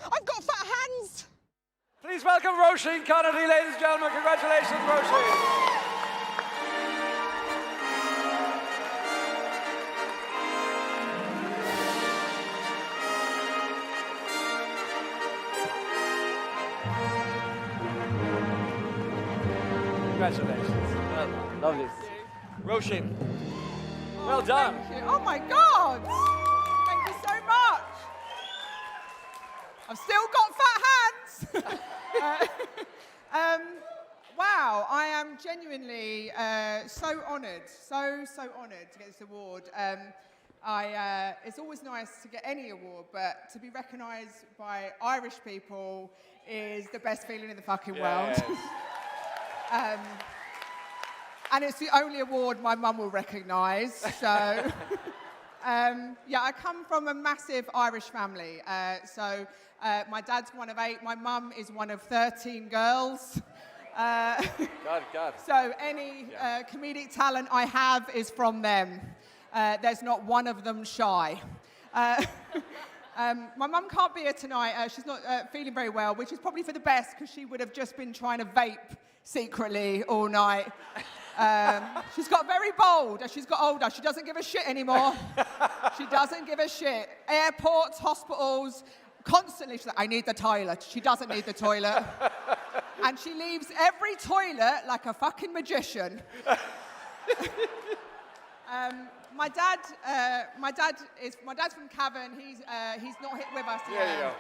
I've got fat hands. Please welcome Roisin Connolly, ladies and gentlemen. Congratulations, Roisin. Congratulations. Well, lovely. Roisin, well done. Thank you. Oh my God! Thank you so much. I've still got fat hands. Wow, I am genuinely so honoured, so honoured to get this award. It's always nice to get any award, but to be recognised by Irish people is the best feeling in the fucking world. And it's the only award my mum will recognise, so... yeah, I come from a massive Irish family. My dad's one of 8, my mum is one of 13 girls. God. So any comedic talent I have is from them. There's not one of them shy. My mum can't be here tonight. She's not feeling very well, which is probably for the best, because she would have just been trying to vape secretly all night. She's got very bold as she's got older. She doesn't give a shit anymore. She doesn't give a shit. Airports, hospitals, constantly she's like, I need the toilet. She doesn't need the toilet. And she leaves every toilet like a fucking magician. My dad's from Cavan. He's not with us. There you go.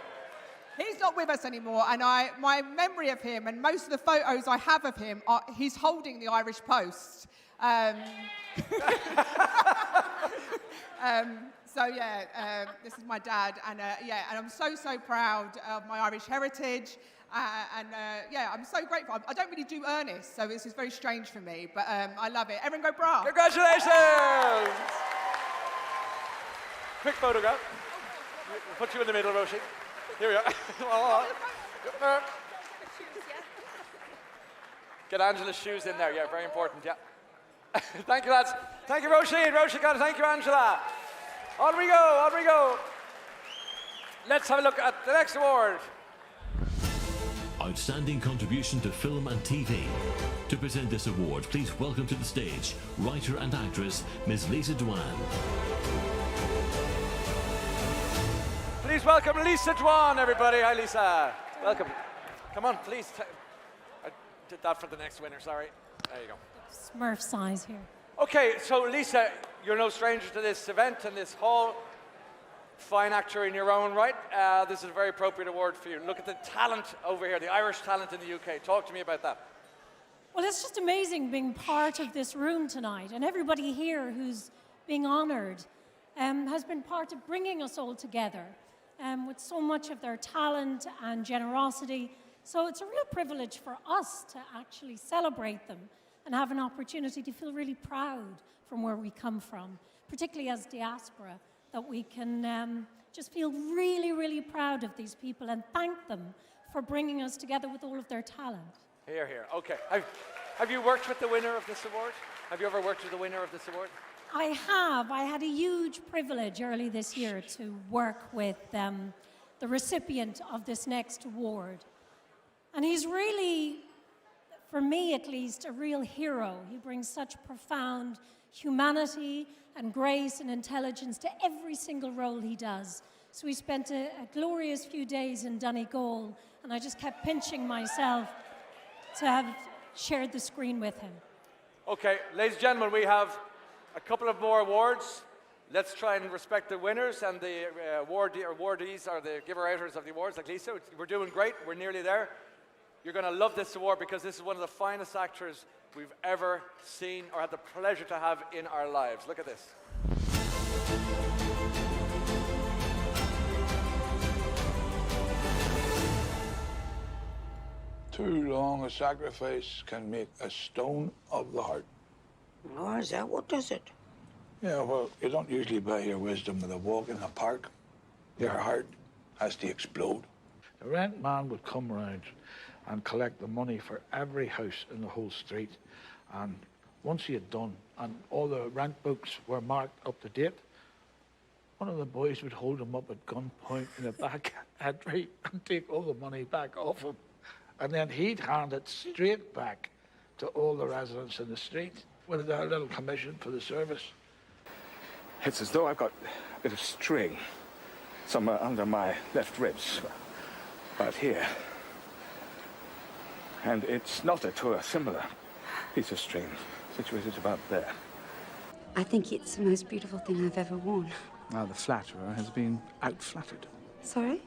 He's not with us anymore, and my memory of him and most of the photos I have of him are he's holding the Irish Post. So yeah, this is my dad, and and I'm so proud of my Irish heritage, yeah, I'm so grateful. I don't really do Ernest, so this is very strange for me, but I love it. Everyone go bra! Congratulations! Quick photograph. We'll put you in the middle, Roisin. Here we are. Get Angela's shoes in there. Yeah, very important. Yeah. Thank you, lads. Thank you, Roisin. Thank you, Angela. On we go. Let's have a look at the next award. Outstanding contribution to film and TV. To present this award, please welcome to the stage writer and actress Ms. Lisa Dwan. Please welcome Lisa Dwan, everybody. Hi, Lisa. Welcome. Come on, please. I did that for the next winner, sorry. There you go. Smurf size here. Okay, so Lisa, you're no stranger to this event and this hall. Fine actor in your own right. This is a very appropriate award for you. Look at the talent over here, the Irish talent in the UK. Talk to me about that. Well, it's just amazing being part of this room tonight, and everybody here who's being honoured has been part of bringing us all together with so much of their talent and generosity. So it's a real privilege for us to actually celebrate them and have an opportunity to feel really proud from where we come from, particularly as diaspora, that we can just feel really, really proud of these people and thank them for bringing us together with all of their talent. Here. Okay. Have you worked with the winner of this award? Have you ever worked with the winner of this award? I have. I had a huge privilege early this year to work with the recipient of this next award. And he's really, for me at least, a real hero. He brings such profound humanity and grace and intelligence to every single role he does. So we spent a glorious few days in Donegal, and I just kept pinching myself to have shared the screen with him. Okay, ladies and gentlemen, we have a couple of more awards. Let's try and respect the winners and the awardees or the giver-outers of the awards, like Lisa. We're doing great. We're nearly there. You're going to love this award because this is one of the finest actors we've ever seen or had the pleasure to have in our lives. Look at this. Too long a sacrifice can make a stone of the heart. Oh, is that what does it? Yeah, well, you don't usually buy your wisdom with a walk in a park. Your heart has to explode. The rent man would come round and collect the money for every house in the whole street. And once he had done, and all the rent books were marked up to date, one of the boys would hold him up at gunpoint in the back entry and take all the money back off him. And then he'd hand it straight back to all the residents in the street with a little commission for the service. It's as though I've got a bit of string somewhere under my left ribs, about here. And it's knotted to a similar piece of string situated about there. I think it's the most beautiful thing I've ever worn. Now the flatterer has been out-flattered. Sorry?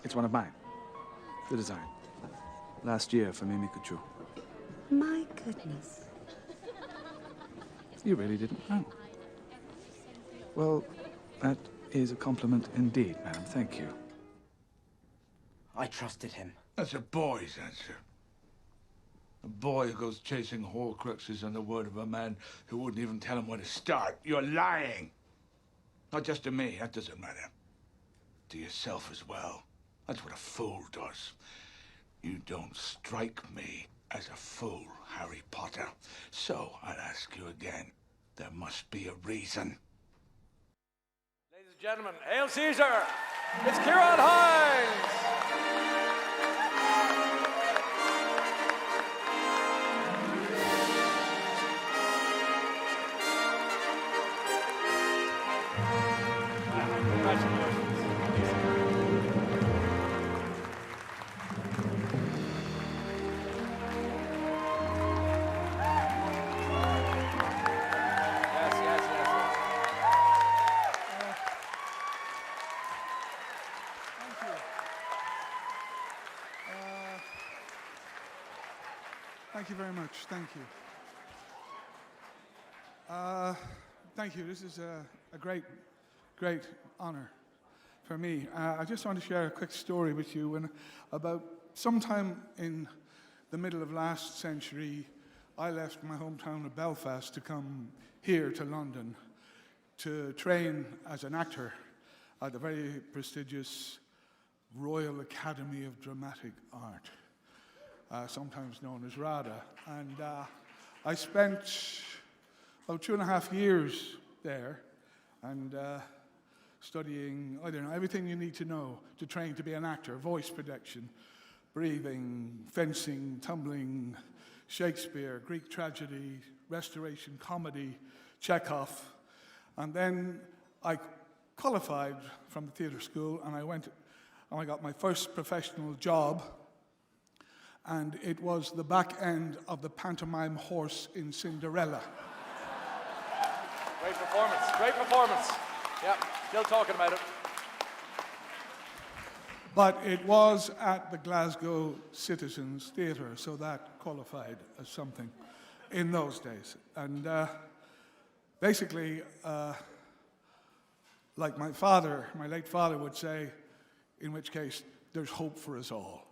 It's one of mine. The design. Last year for Mimi Couture. My goodness. You really didn't know. Well, that is a compliment indeed, madam. Thank you. I trusted him. That's a boy's answer. A boy who goes chasing Horcruxes on the word of a man who wouldn't even tell him where to start. You're lying. Not just to me, that doesn't matter. To yourself as well. That's what a fool does. You don't strike me as a fool, Harry Potter. So I'll ask you again. There must be a reason. Ladies and gentlemen, Hail Caesar! It's Ciarán Hinds! Thank you very much. Thank you. Thank you. This is a great, great honor for me. I just want to share a quick story with you. When about sometime in the middle of last century, I left my hometown of Belfast to come here to London to train as an actor at the very prestigious Royal Academy of Dramatic Art, sometimes known as RADA. And I spent about 2.5 years there and studying, I don't know, everything you need to know to train to be an actor: voice production, breathing, fencing, tumbling, Shakespeare, Greek tragedy, Restoration comedy, Chekhov. And then I qualified from the theatre school, and I went and I got my first professional job, and it was the back end of the pantomime horse in Cinderella. Great performance, great performance. Yeah, still talking about it. But it was at the Glasgow Citizens Theatre, so that qualified as something in those days. And basically, like my father, my late father would say, in which case, there's hope for us all.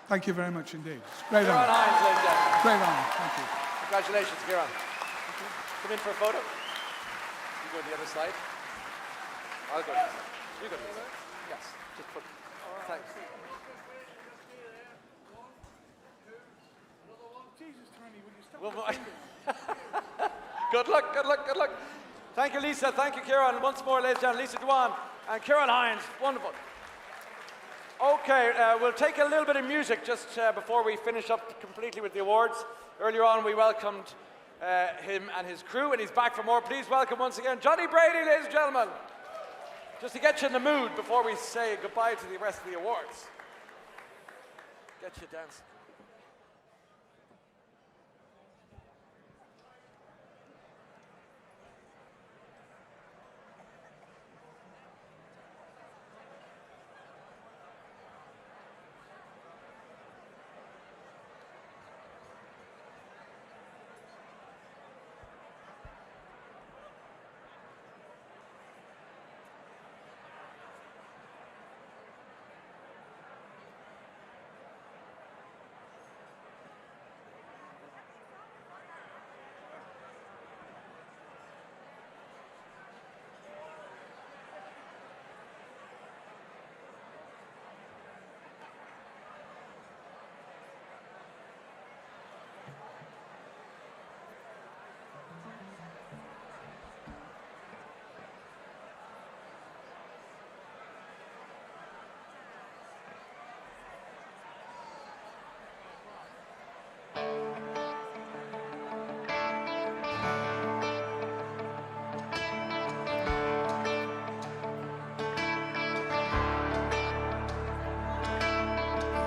Thank you very much indeed. It's a great Kieran honor. Hines, ladies and gentlemen. Great honor, thank you. Congratulations, Kieran. Come in for a photo. You go to the other side. I'll go to this side. You go to this side. Yes, just put. Thanks. Good luck, good luck, good luck. Thank you, Lisa. Thank you, Kieran. Once more, ladies and gentlemen, Lisa Dwan and Kieran Hines. Wonderful. Okay, we'll take a little bit of music just before we finish up completely with the awards. Earlier on, we welcomed him and his crew, and he's back for more. Please welcome once again Johnny Brady, ladies and gentlemen. Just to get you in the mood before we say goodbye to the rest of the awards. Get you dancing.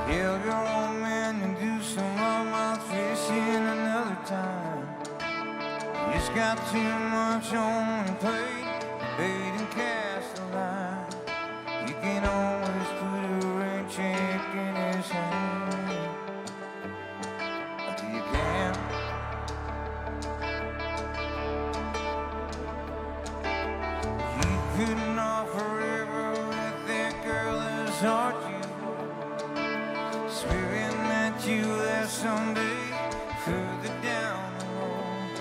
Tell your old man to do some largemouth fishing another time. You just got too much on your plate, bait and cast a line. You can always put a rain check in his hand. You can. You couldn't offer forever with that girl that's hard you. Swearing that you there someday, further down the road.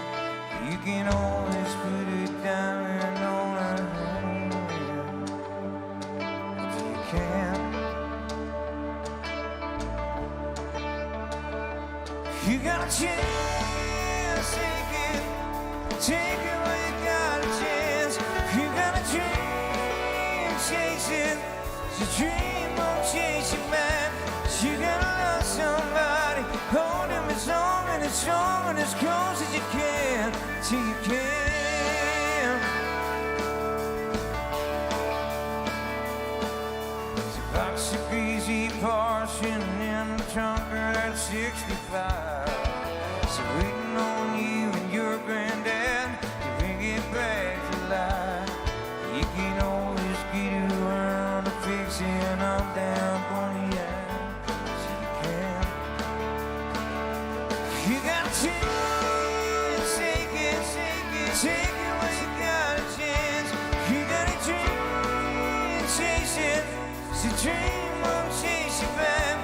You can always put it down on her hand. But you can't. You got a chance, take it when you got a chance. You got a dream, chase it. Your dream won't chase you back. You gotta love somebody, hold him as long and as strong and as close as you can, till you can. There's a box of greasy portion in the trunk of that 65. So waiting on you and your granddad to bring it back to life. You can always get around to fixing up down 20 years. chance, take it, take it when you got a chance. You got a dream, chase it. It's a dream won't chase you back.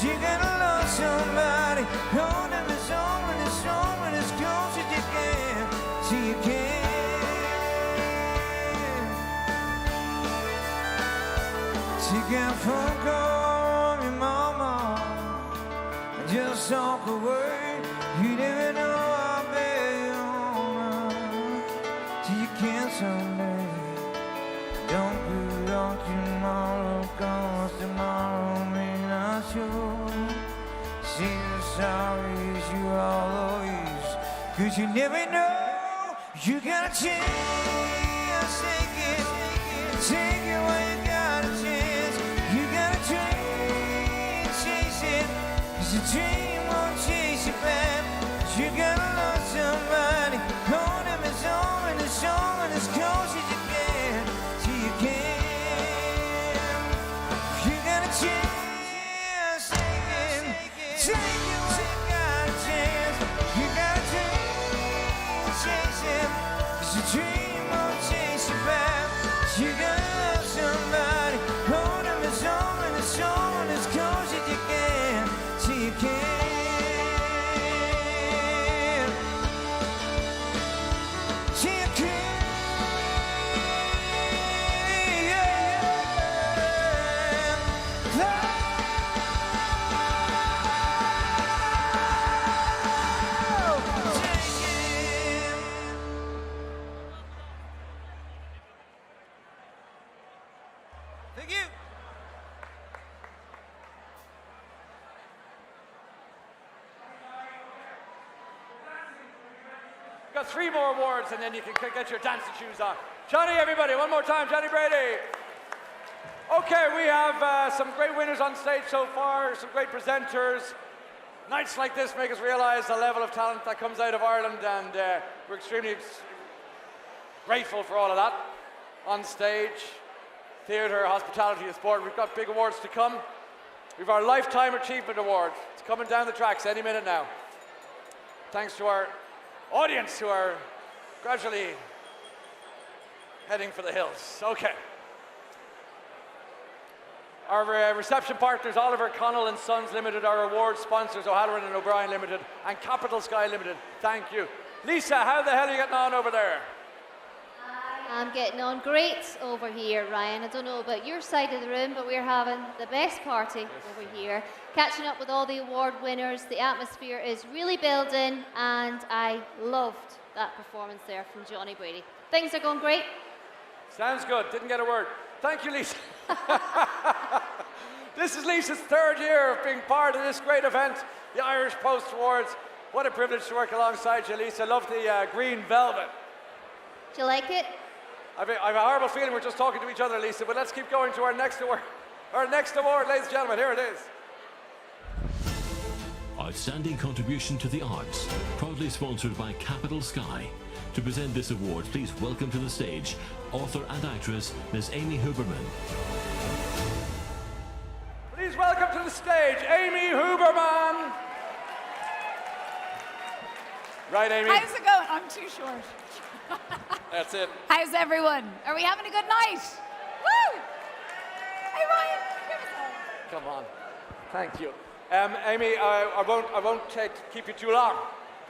You gotta love somebody. Hold them as long and as strong and as close as you can. Till you can. She got a phone call from your mama. And just talk away. You never know I'll be on. Till you can someday. Don't put it on tomorrow, 'cause tomorrow may not show. See the sorries you always, 'cause you never know. You got a chance, take it when you got a chance. You got a dream, chase it. 'Cause a dream won't chase you back. You gotta love somebody. Hold them as long and as strong and as close as you can. Till you can. You got a chance, take it when you got a chance. You got a dream, chase it. 'Cause a dream won't chase you back. You gotta love somebody. Hold them as long and as strong and as close as you can. Till you can. Till you can. Thank you. We've got 3 more awards and then you can get your dancing shoes on. Johnny, everybody, one more time, Johnny Brady. Okay, we have some great winners on stage so far, some great presenters. Nights like this make us realize the level of talent that comes out of Ireland, and we're extremely grateful for all of that. On stage, theatre, hospitality and sport, we've got big awards to come. We've our Lifetime Achievement Award. It's coming down the tracks any minute now. Thanks to our audience who are gradually heading for the hills. Okay. Our reception partners, Oliver Connell and Sons Limited, our award sponsors, O'Halloran and O'Brien Limited, and Capital Sky Limited. Thank you. Lisa, how the hell are you getting on over there? I'm getting on great over here, Ryan. I don't know about your side of the room, but we're having the best party over here. Catching up with all the award winners. The atmosphere is really building, and I loved that performance there from Johnny Brady. Things are going great. Sounds good. Didn't get a word. Thank you, Lisa. This is Lisa's 3rd year of being part of this great event, the Irish Post Awards. What a privilege to work alongside you, Lisa. Love the green velvet. Do you like it? I've a horrible feeling we're just talking to each other, Lisa, but let's keep going to our next award. Our next award, ladies and gentlemen, here it is. Outstanding contribution to the arts, proudly sponsored by Capital Sky. To present this award, please welcome to the stage author and actress Miss Amy Huberman. Please welcome to the stage Amy Huberman. Right, Amy? How's it going? I'm too short. That's it. How's everyone? Are we having a good night? Woo! Hey, Ryan, give us a... Come on. Thank you. Amy, I won't keep you too long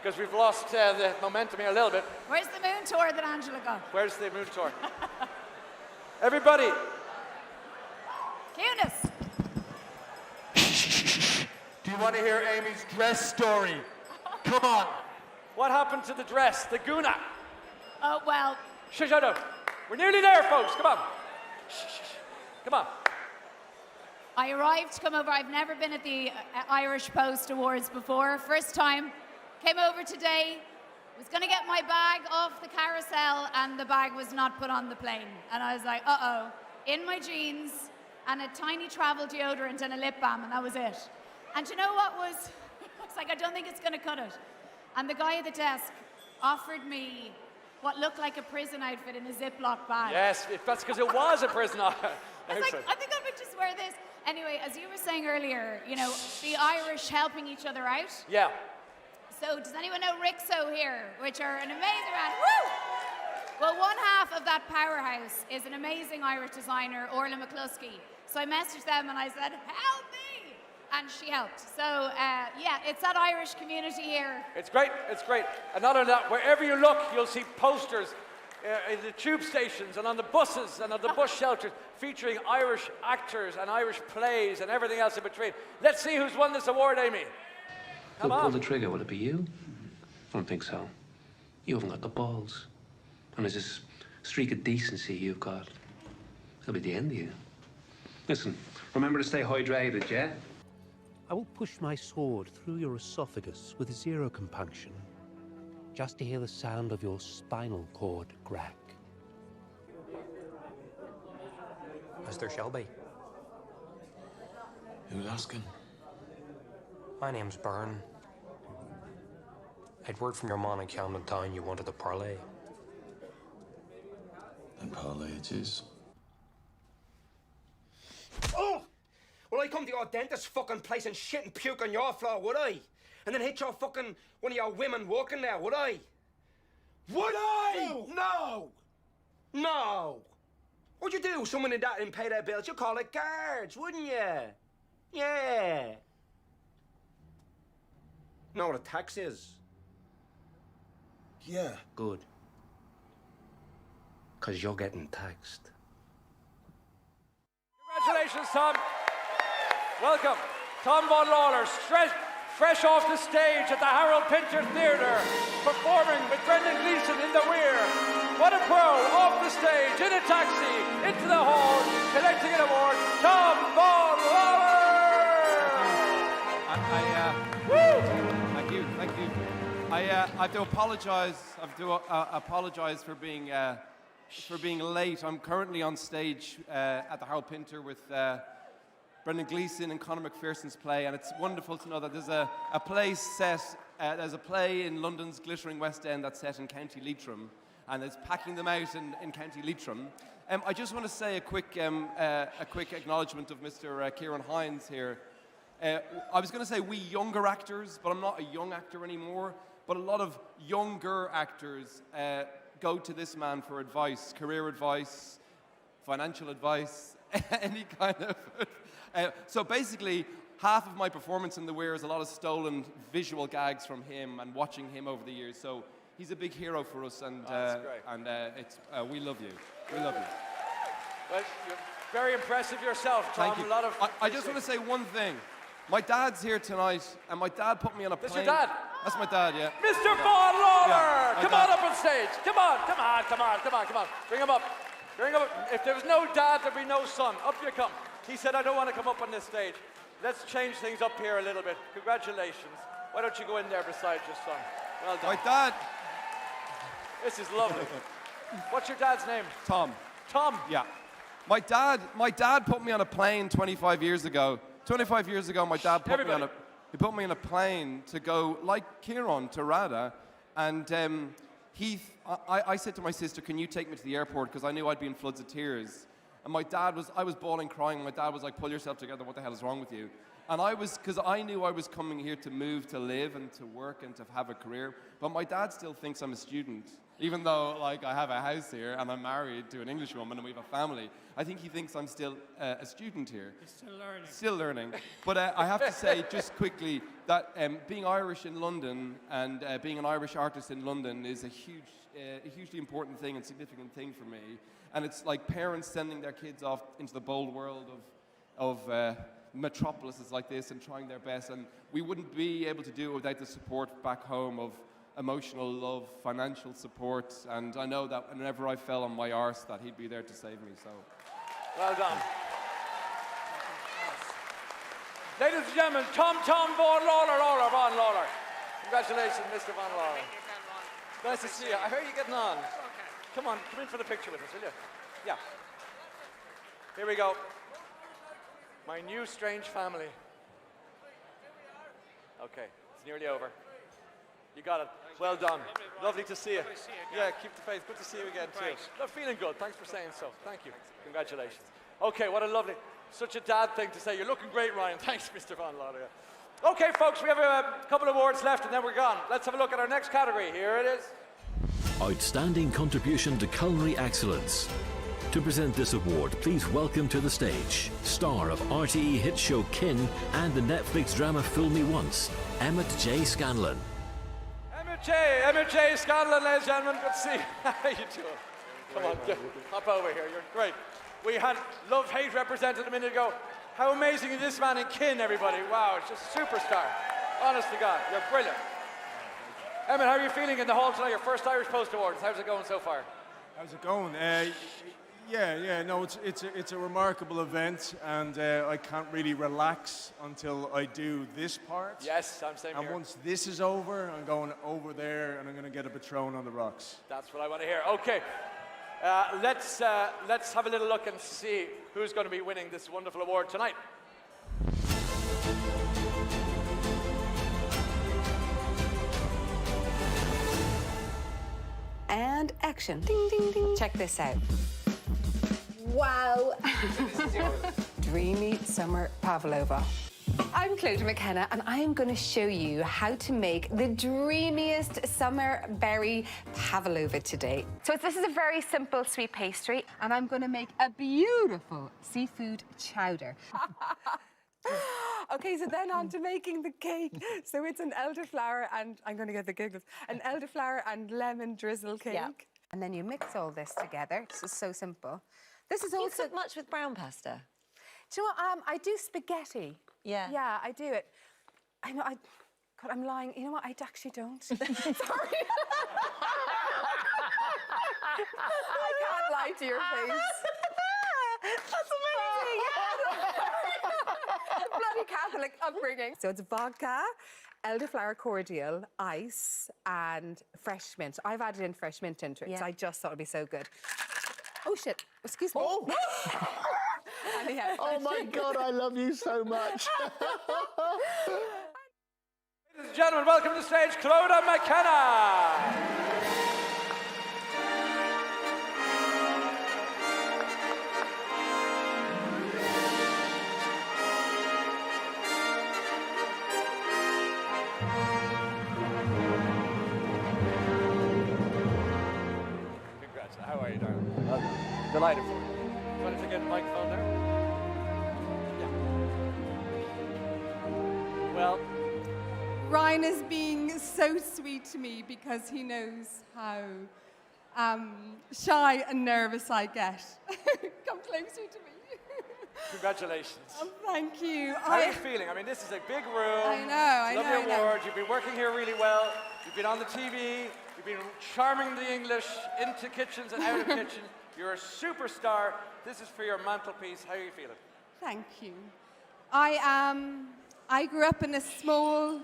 because we've lost the momentum here a little bit. Where's the moon tour that Angela got? Where's the moon tour? Everybody. Cunis. Do you want to hear Amy's dress story? Come on. What happened to the dress, the guna? Oh, well. Shut up. We're nearly there, folks. Come on. Shh. Come on. I arrived to come over. I've never been at the Irish Post Awards before. First time. Came over today. Was going to get my bag off the carousel, and the bag was not put on the plane. And I was like, uh-oh. In my jeans, and a tiny travel deodorant and a lip balm, and that was it. And you know what was? It's like, I don't think it's going to cut it. And the guy at the desk offered me what looked like a prison outfit in a Ziploc bag. Yes, that's because it was a prison outfit. I was like, I think I would just wear this. Anyway, as you were saying earlier, you know, the Irish helping each other out. Yeah. So does anyone know Rixo here, which are an amazing band? Woo! Well, one half of that powerhouse is an amazing Irish designer, Orla McCluskey. So I messaged them and I said, help me! And she helped. So yeah, it's that Irish community here. It's great, it's great. And not only that, wherever you look, you'll see posters in the tube stations and on the buses and on the bus shelters featuring Irish actors and Irish plays and everything else in between. Let's see who's won this award, Amy. Who'll pull the trigger? Will it be you? I don't think so. You haven't got the balls. And there's this streak of decency you've got. It'll be the end of you. Listen, remember to stay hydrated, yeah? I will push my sword through your esophagus with zero compunction, just to hear the sound of your spinal cord crack. As there shall be. Who's asking? My name's Byrne. I'd word from your man in Camden Town you wanted a parlay. And parlay it is. Oh! Well, I come to your dentist fucking place and shit and puke on your floor, would I? And then hit your fucking one of your women working there, would I? Would I? No! No! What'd you do? Someone in that didn't pay their bills, you'd call it guards, wouldn't you? Yeah. Know what a tax is? Yeah. Good. 'Cause you're getting taxed. Congratulations, Tom. Welcome. Tom Von Lawler, fresh off the stage at the Harold Pinter Theatre, performing with Brendan Gleeson in the rear. What a pro, off the stage, in a taxi, into the hall, collecting an award, Tom Von Lawler! Thank you. I have to apologise. Apologise for being late. I'm currently on stage at the Harold Pinter with Brendan Gleeson and Conor McPherson's play, and it's wonderful to know that there's a play set. There's a play in London's glittering West End that's set in County Leitrim, and it's packing them out in County Leitrim. I just want to say a quick acknowledgement of Mr. Kieran Hines here. I was going to say we younger actors, but I'm not a young actor anymore. But a lot of younger actors go to this man for advice, career advice, financial advice, any kind of. So basically, half of my performance in The Weir is a lot of stolen visual gags from him and watching him over the years. So he's a big hero for us, and we love you. We love you. Well, you're very impressive yourself, Tom. Thank you. A lot of I just want to say one thing. My dad's here tonight, and my dad put me on a plane. That's your dad? That's my dad, yeah. Mr. Von Lawler! Yeah, come on up on stage. Come on. Bring him up. If there was no dad, there'd be no son. Up you come. He said, I don't want to come up on this stage. Let's change things up here a little bit. Congratulations. Why don't you go in there beside your son? Well done. My dad. This is lovely. What's your dad's name? Tom. Tom? Yeah. My dad put me on a plane 25 years ago. 25 years ago, my dad put me on a plane to go, like Kieran, to RADA, and I said to my sister, can you take me to the airport, because I knew I'd be in floods of tears. And I was bawling, crying. My dad was like, pull yourself together, what the hell is wrong with you? And because I knew I was coming here to move, to live, and to work, and to have a career. But my dad still thinks I'm a student, even though like I have a house here, and I'm married to an English woman, and we have a family. I think he thinks I'm still a student here. He's still learning. Still learning. But I have to say, just quickly, that being Irish in London and being an Irish artist in London is a hugely important thing and significant thing for me. And it's like parents sending their kids off into the bold world of metropolises like this and trying their best. And we wouldn't be able to do it without the support back home of emotional love, financial support. And I know that whenever I fell on my arse, that he'd be there to save me. So, well done. Ladies and gentlemen, Tom Von Lawler. Congratulations, Mr. Von Lawler. Nice to see you. How are you getting on? Come in for the picture with us, will you? Yeah. Here we go. My new strange family. Okay, it's nearly over. You got it. Well done. Lovely to see you. Yeah, keep the faith. Good to see you again, too. No, feeling good. Thanks for saying so. Thank you. Congratulations. Okay, what a lovely, such a dad thing to say. You're looking great, Ryan. Thanks, Mr. Von Lauder. Okay, folks, we have a couple of awards left and then we're gone. Let's have a look at our next category. Here it is. Outstanding contribution to culinary excellence. To present this award, please welcome to the stage star of RTE hit show Kin and the Netflix drama Fool Me Once, Emmett J. Scanlon. Emmett J. Scanlon, ladies and gentlemen, good to see you. How you doing? Come on, hop over here. You're great. We had love-hate represented a minute ago. How amazing is this man in Kin, everybody? Wow, it's just superstar. Honest to God, you're brilliant. Emmett, how are you feeling in the hall tonight? Your first Irish Post Awards. How's it going so far? How's it going? No, it's a remarkable event, and I can't really relax until I do this part. Yes, I'm saying And here. once this is over, I'm going over there, and I'm going to get a Patron on the rocks. That's what I want to hear. Okay, let's have a little look and see who's going to be winning this wonderful award tonight. And action. Ding, ding, ding. Check this out. Wow. Dreamy summer pavlova. I'm Clodagh McKenna, and I'm going to show you how to make the dreamiest summer berry pavlova today. So this is a very simple sweet pastry, and I'm going to make a beautiful seafood chowder. Okay, so then on to making the cake. So it's an elderflower and, I'm going to get the giggles, an elderflower and lemon drizzle cake. Yeah. And then you mix all this together. This is so simple. This is also... You cook much with brown pasta? Do you know what, I do spaghetti. Yeah. Yeah, I do it. I know, God, I'm lying. You know what, I actually don't. Sorry. I can't lie to your face. That's amazing. Bloody Catholic upbringing. So it's vodka, elderflower cordial, ice, and fresh mint. I've added in fresh mint into it, because I just thought it'd be so good. Oh, shit. Excuse me. Oh, anyhow, oh my God, I love you so much. Ladies and gentlemen, welcome to the stage, Clodagh McKenna. How are you, darling? Delighted for you. You want to get the microphone there? Yeah. Well, Ryan is being so sweet to me because he knows how shy and nervous I get. Come closer to me. congratulations. Oh, thank you. How are you feeling? I mean, this is a big room. I know, Lovely award. You've been working here really well. You've been on the TV. You've been charming the English into kitchens and out of kitchens. You're a superstar. This is for your mantelpiece. How are you feeling? Thank you. I grew up in a small...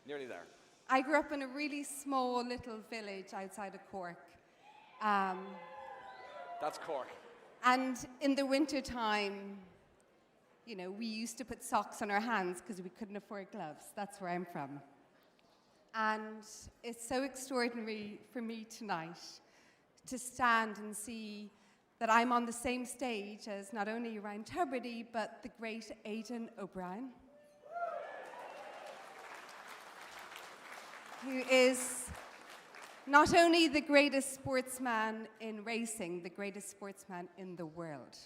Nearly there. I grew up in a really small little village outside of Cork. That's Cork. And in the winter time, you know, we used to put socks on our hands because we couldn't afford gloves. That's where I'm from. And it's so extraordinary for me tonight to stand and see that I'm on the same stage as not only Ryan Tubridy, but the great Aidan O'Brien, who is not only the greatest sportsman in racing, the greatest sportsman in the world.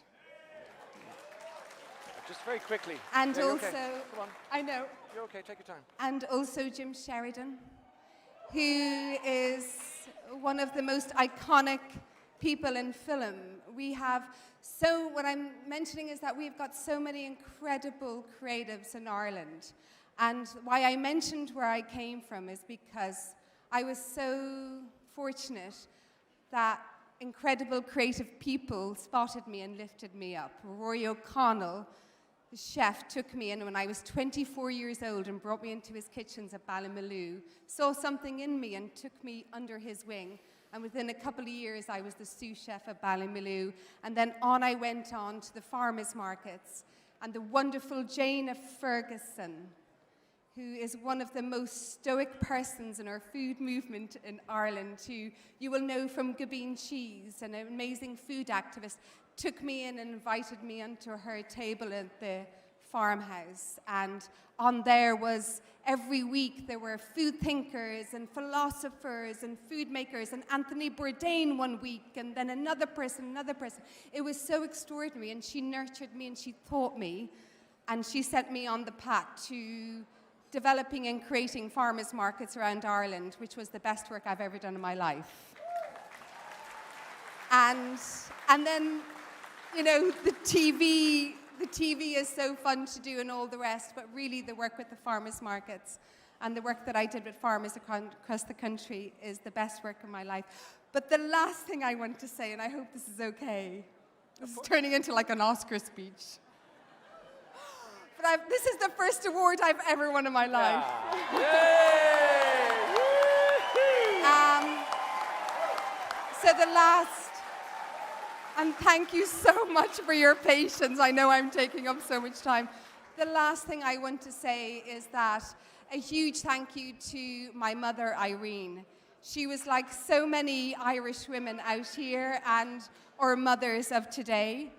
Just very quickly. And yeah, also, okay. Come on. I know. You're okay, take your time. And also Jim Sheridan, who is one of the most iconic people in film. We have what I'm mentioning is that we've got so many incredible creatives in Ireland. And why I mentioned where I came from is because I was so fortunate that incredible creative people spotted me and lifted me up. Rory O'Connell, the chef, took me in when I was 24 years old and brought me into his kitchens at Ballymaloe, saw something in me and took me under his wing. And within a couple of years, I was the sous chef at Ballymaloe. And then I went on to the farmers' markets. And the wonderful Jane Ferguson, who is one of the most stoic persons in our food movement in Ireland, who you will know from Gabine Cheese, an amazing food activist, took me in and invited me onto her table at the farmhouse, and on there was every week there were food thinkers and philosophers and food makers, and Anthony Bourdain one week, and then another person. It was so extraordinary, and she nurtured me and she taught me, and she sent me on the path to developing and creating farmers markets around Ireland, which was the best work I've ever done in my life. And then, you know, the TV is so fun to do and all the rest, but really the work with the farmers markets and the work that I did with farmers across the country is the best work in my life. But the last thing I want to say, and I hope this is okay, this is turning into like an Oscar speech. But this is the first award I've ever won in my life. So the last, and thank you so much for your patience. I know I'm taking up so much time. The last thing I want to say is that a huge thank you to my mother, Irene. She was like so many Irish women out here and our mothers of today.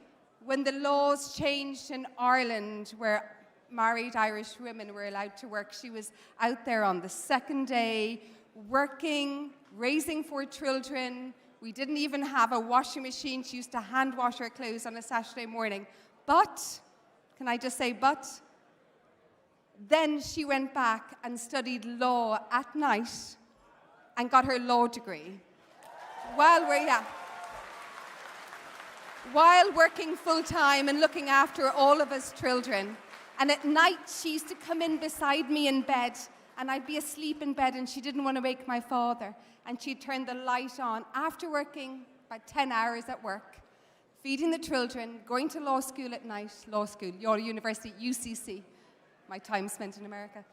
When the laws changed in Ireland where married Irish women were allowed to work, she was out there on the second day, working, raising 4 children. We didn't even have a washing machine. She used to hand wash her clothes on a Saturday morning. But, can I just say but? Then she went back and studied law at night and got her law degree. While working full-time and looking after all of us children. And at night, she used to come in beside me in bed, and I'd be asleep in bed, and she didn't want to wake my father. And she'd turn the light on after working about 10 hours at work, feeding the children, going to law school at night, your university, UCC, my time spent in America.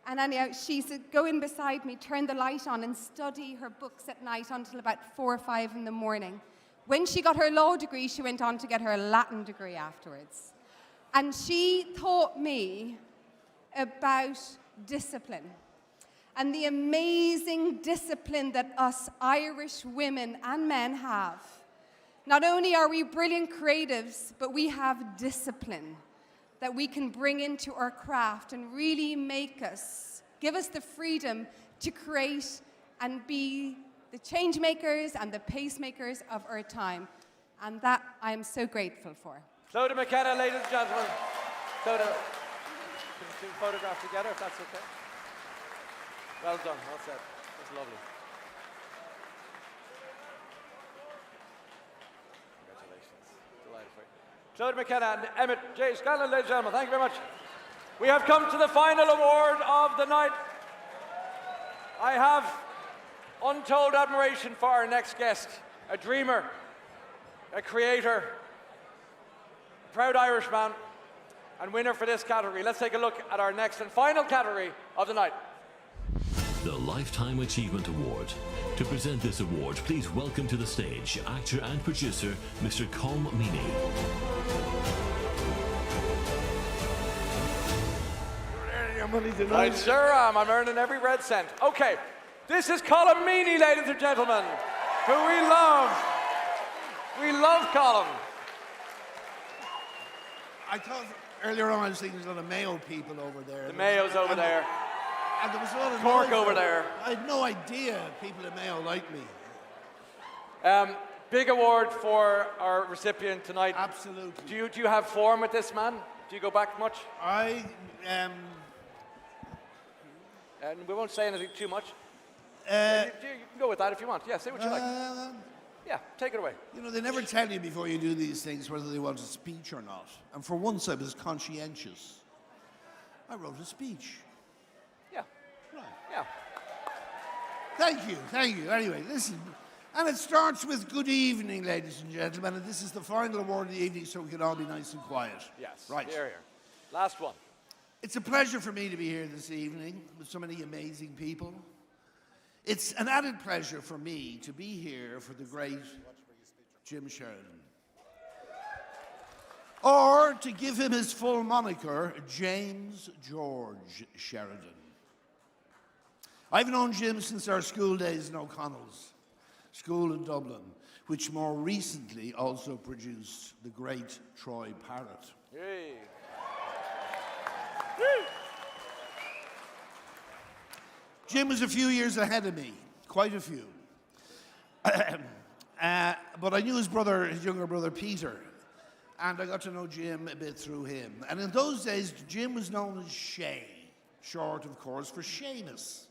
And anyhow, she used to go in beside me, turn the light on, and study her books at night until about 4 or 5 in the morning. When she got her law degree, she went on to get her Latin degree afterwards. And she taught me about discipline and the amazing discipline that us Irish women and men have. Not only are we brilliant creatives, but we have discipline that we can bring into our craft and really give us the freedom to create and be the change makers and the pacemakers of our time. And that I am so grateful for. Clodagh McKenna, ladies and gentlemen. Clodagh, can we photograph together if that's okay? Well done, well said. That's lovely. Congratulations. Delighted for you. Clodagh McKenna and Emmett J. Scanlon, ladies and gentlemen, thank you very much. We have come to the final award of the night. I have untold admiration for our next guest, a dreamer, a creator, a proud Irishman, and winner for this category. Let's take a look at our next and final category of the night. The Lifetime Achievement Award. To present this award, please welcome to the stage actor and producer, Mr. Colm Meaney. I sure am. I'm earning every red cent. Okay, this is Colm Meaney, ladies and gentlemen, who we love. We love Colm. I thought earlier on I was thinking there's a lot of Mayo people over there. The Mayo's over there. And there was a lot of Cork noise over there. I had no idea people in Mayo liked me. Big award for our recipient tonight. Absolutely. Do you have form with this man? Do you go back much? And we won't say anything too much. You can go with that if you want. Yeah, say what you like. Yeah, take it away. You know, they never tell you before you do these things whether they want a speech or not. And for once I was conscientious. I wrote a speech. Yeah. Right. Yeah. Thank you. Anyway, listen. And it starts with good evening, ladies and gentlemen. And this is the final award of the evening, so we can all be nice and quiet. Yes. Right. Here. Last one. It's a pleasure for me to be here this evening with so many amazing people. It's an added pleasure for me to be here for the great Jim Sheridan. Or, to give him his full moniker, James George Sheridan. I've known Jim since our school days in O'Connell's school in Dublin, which more recently also produced the great Troy Parrott. Hey. Jim was a few years ahead of me, quite a few. But I knew his younger brother Peter, and I got to know Jim a bit through him. And in those days, Jim was known as Shay, short, of course, for Seamus.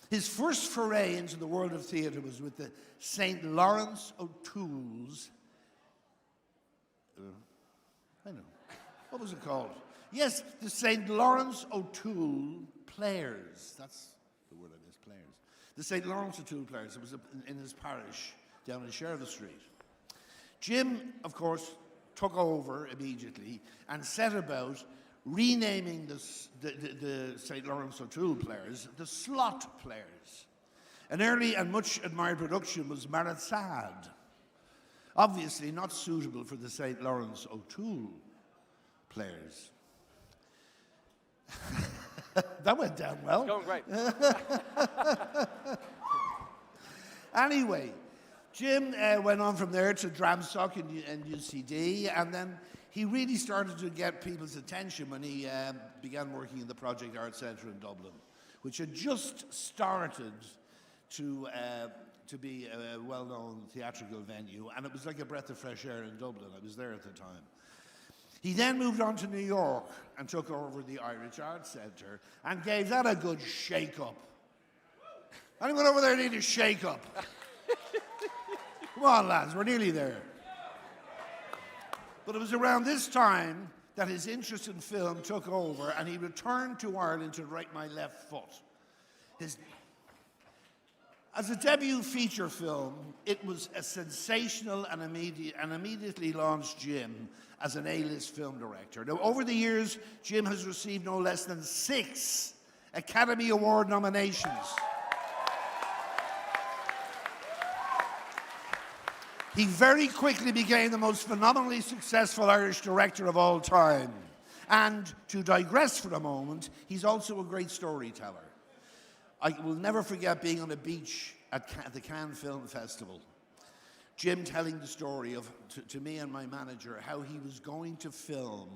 His first foray into the world of theatre was with the St. Lawrence O'Toole's. What was it called? Yes, the St. Lawrence O'Toole Players. That's the word I missed, Players. The St. Lawrence O'Toole Players. It was in his parish down in Sheridan Street. Jim, of course, took over immediately and set about renaming the St. Lawrence O'Toole Players the Slot Players. An early and much admired production was Marat-Sad, obviously not suitable for the St. Lawrence O'Toole Players. That went down well. It's going great. Anyway, Jim went on from there to Dramstock and UCD, and then he really started to get people's attention when he began working in the Project Art Centre in Dublin, which had just started to be a well-known theatrical venue, and it was like a breath of fresh air in Dublin. I was there at the time. He then moved on to New York and took over the Irish Arts Centre and gave that a good shake-up. Anyone over there need a shake-up? Come on, lads, we're nearly there. But it was around this time that his interest in film took over, and he returned to Ireland to Write My Left Foot. As a debut feature film, it was a sensational and immediately launched Jim as an A-list film director. Now, over the years, Jim has received no less than 6 Academy Award nominations. He very quickly became the most phenomenally successful Irish director of all time. And to digress for a moment, he's also a great storyteller. I will never forget being on a beach at the Cannes Film Festival. Jim telling the story to me and my manager how he was going to film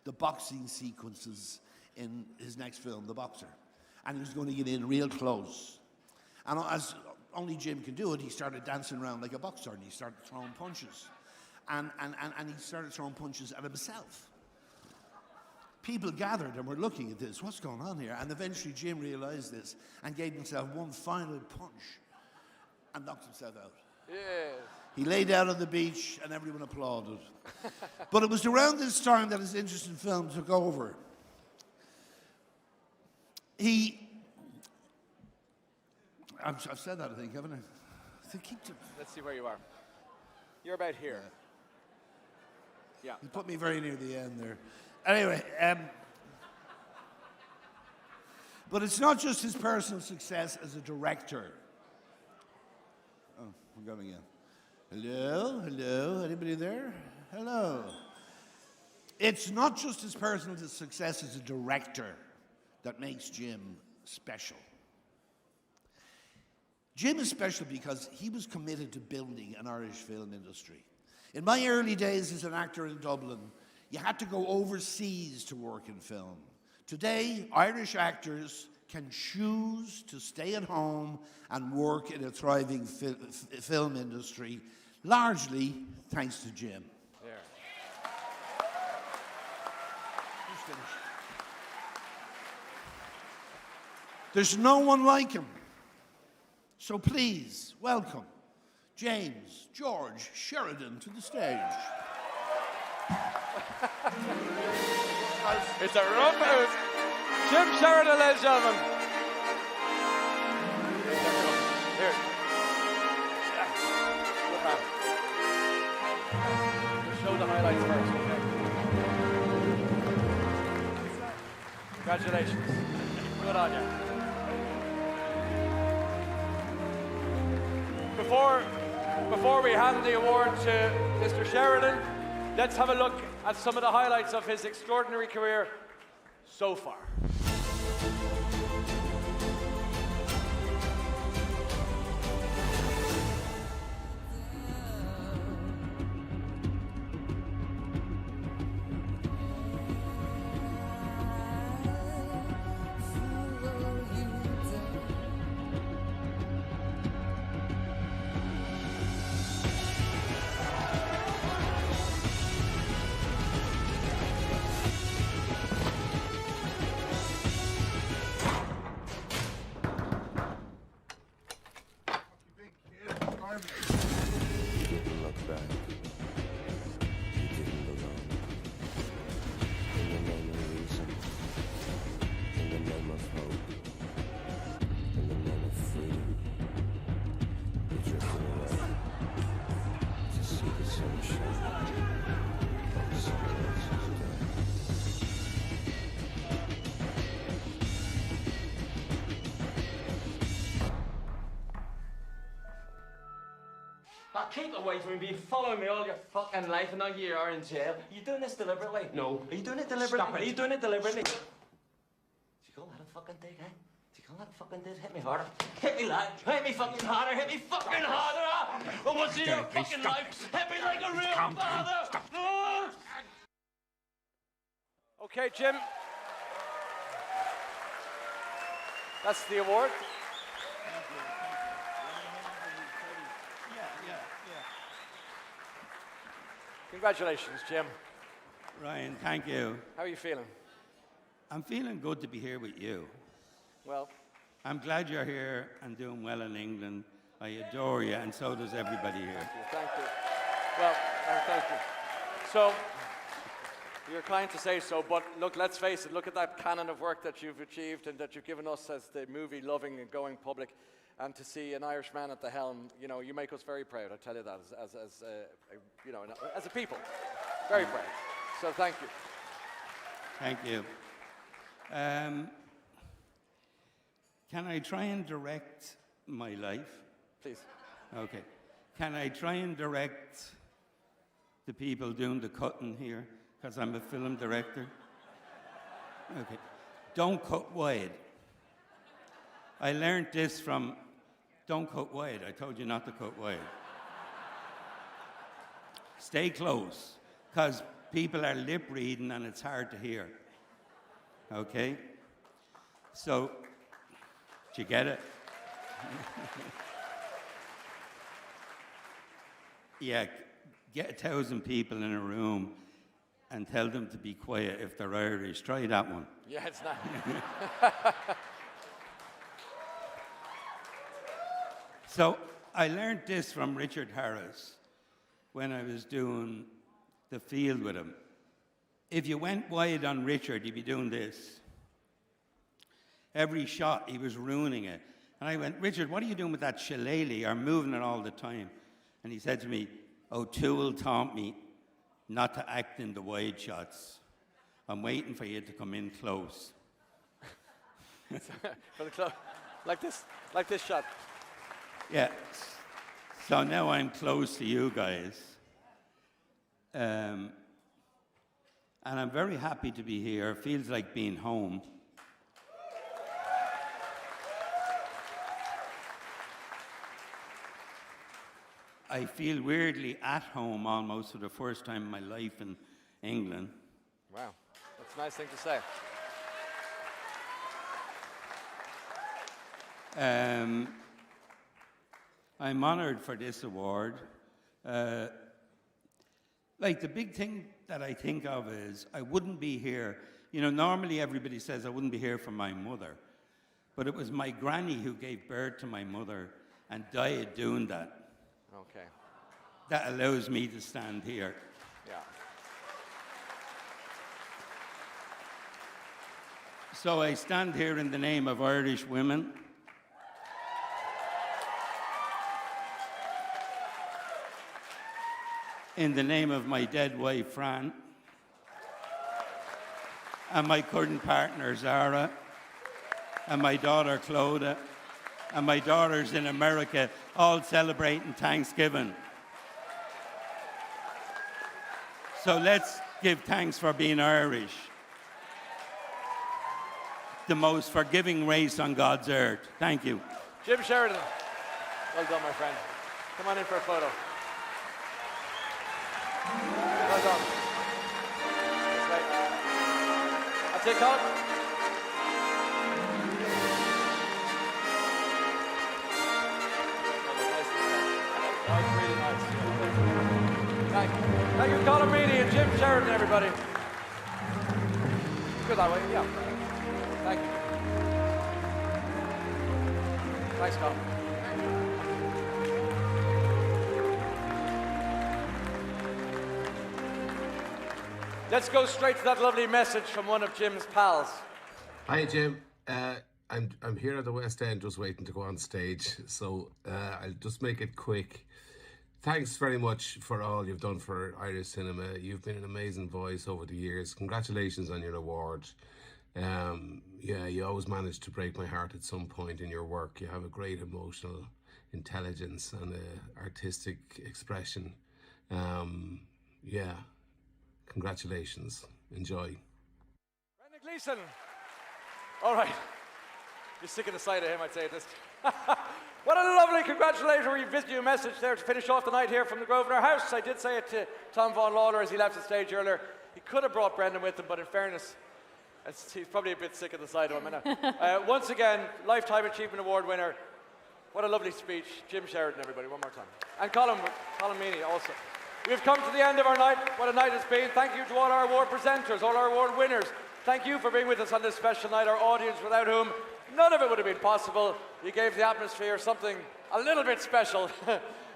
the boxing sequences in his next film, The Boxer. And he was going to get in real close. And as only Jim can do it, he started dancing around like a boxer, and he started throwing punches. And he started throwing punches at himself. People gathered and were looking at this. What's going on here? And eventually Jim realized this and gave himself one final punch and knocked himself out. Yeah. He lay down on the beach and everyone applauded. But it was around this time that his interest in film took over. I've said that, I think, haven't I? Let's see where you are. You're about here. Yeah. You put me very near the end there. Anyway, but it's not just his personal success as a director. Oh, we're going again. Hello? Hello? Anybody there? Hello. It's not just his personal success as a director that makes Jim special. Jim is special because he was committed to building an Irish film industry. In my early days as an actor in Dublin, you had to go overseas to work in film. Today, Irish actors can choose to stay at home and work in a thriving film industry, largely thanks to Jim. There. There's no one like him. So please, welcome James George Sheridan to the stage. It's a rough house. Jim Sheridan, ladies and gentlemen. Here. Good man. We'll show the highlights first, okay? Congratulations. Good on you. Before we hand the award to Mr. Sheridan, let's have a look at some of the highlights of his extraordinary career so far. Oh, keep away from me. You've been following me all your fucking life, and now you are in jail. Are you doing this deliberately? No. Are you doing it deliberately? Stop it. Are you doing it deliberately? Did you call that a fucking dig, eh? Did you call that a fucking dig? Hit me harder. Hit me, lad. Hit me fucking harder. Hit me fucking harder. Well, what's in your fucking life? Hit me like a real father. Okay, Jim. That's the award. Congratulations, Jim. Ryan, thank you. How are you feeling? I'm feeling good to be here with you. Well, I'm glad you're here and doing well in England. I adore you, and so does everybody here. thank you. Well, thank you. So, you're kind to say so, but look, let's face it, look at that canon of work that you've achieved and that you've given us as the movie-loving and going public. And to see an Irishman at the helm, you know, you make us very proud. I tell you that you know, as a people, very proud. So thank you. Thank you. Can I try and direct my life? Please. Okay. Can I try and direct the people doing the cutting here? Because I'm a film director. Okay. Don't cut wide. I learned this from don't cut wide. I told you not to cut wide. Stay close, because people are lip reading and it's hard to hear. Okay? So, did you get it? Yeah, get 1,000 people in a room and tell them to be quiet if they're Irish. Try that one. Yeah, it's not. So I learned this from Richard Harris when I was doing the field with him. If you went wide on Richard, you'd be doing this. Every shot, he was ruining it. And I went, Richard, what are you doing with that shillelagh? You're moving it all the time. And he said to me, O'Toole taught me not to act in the wide shots. I'm waiting for you to come in close. For the club, like this shot. Yeah, so now I'm close to you guys. And I'm very happy to be here. It feels like being home. I feel weirdly at home almost for the first time in my life in England. Wow, that's a nice thing to say. I'm honored for this award. Like the big thing that I think of is I wouldn't be here. You know, normally everybody says I wouldn't be here for my mother, but it was my granny who gave birth to my mother and died doing that. Okay. That allows me to stand here. Yeah. So I stand here in the name of Irish women. In the name of my dead wife, Fran, and my current partner, Zara, and my daughter, Clodagh, and my daughters in America, all celebrating Thanksgiving. So let's give thanks for being Irish, the most forgiving race on God's earth. Thank you. Jim Sheridan. Well done, my friend. Come on in for a photo. Well done. That's right. That's it, Colin. That was really nice. Thank you. Thank you, Colin Reedy and Jim Sheridan, everybody. Go that way, yeah. Thank you. Thanks, Colin. Let's go straight to that lovely message from one of Jim's pals. Hi, Jim. I'm here at the West End just waiting to go on stage, so I'll just make it quick. Thanks very much for all you've done for Irish cinema. You've been an amazing voice over the years. Congratulations on your award. Yeah, you always manage to break my heart at some point in your work. You have a great emotional intelligence and artistic expression. Yeah, congratulations. Enjoy. Brendan Gleeson. All right. You're sick of the sight of him, I'd say this. What a lovely congratulatory video message there to finish off the night here from the Grosvenor House. I did say it to Tom Vaughan Lawler as he left the stage earlier. He could have brought Brendan with him, but in fairness, he's probably a bit sick of the sight of him. Once again, Lifetime Achievement Award winner. What a lovely speech. Jim Sheridan, everybody, one more time. And Colin Meaney also. We've come to the end of our night. What a night it's been. Thank you to all our award presenters, all our award winners. Thank you for being with us on this special night, our audience without whom none of it would have been possible. You gave the atmosphere something a little bit special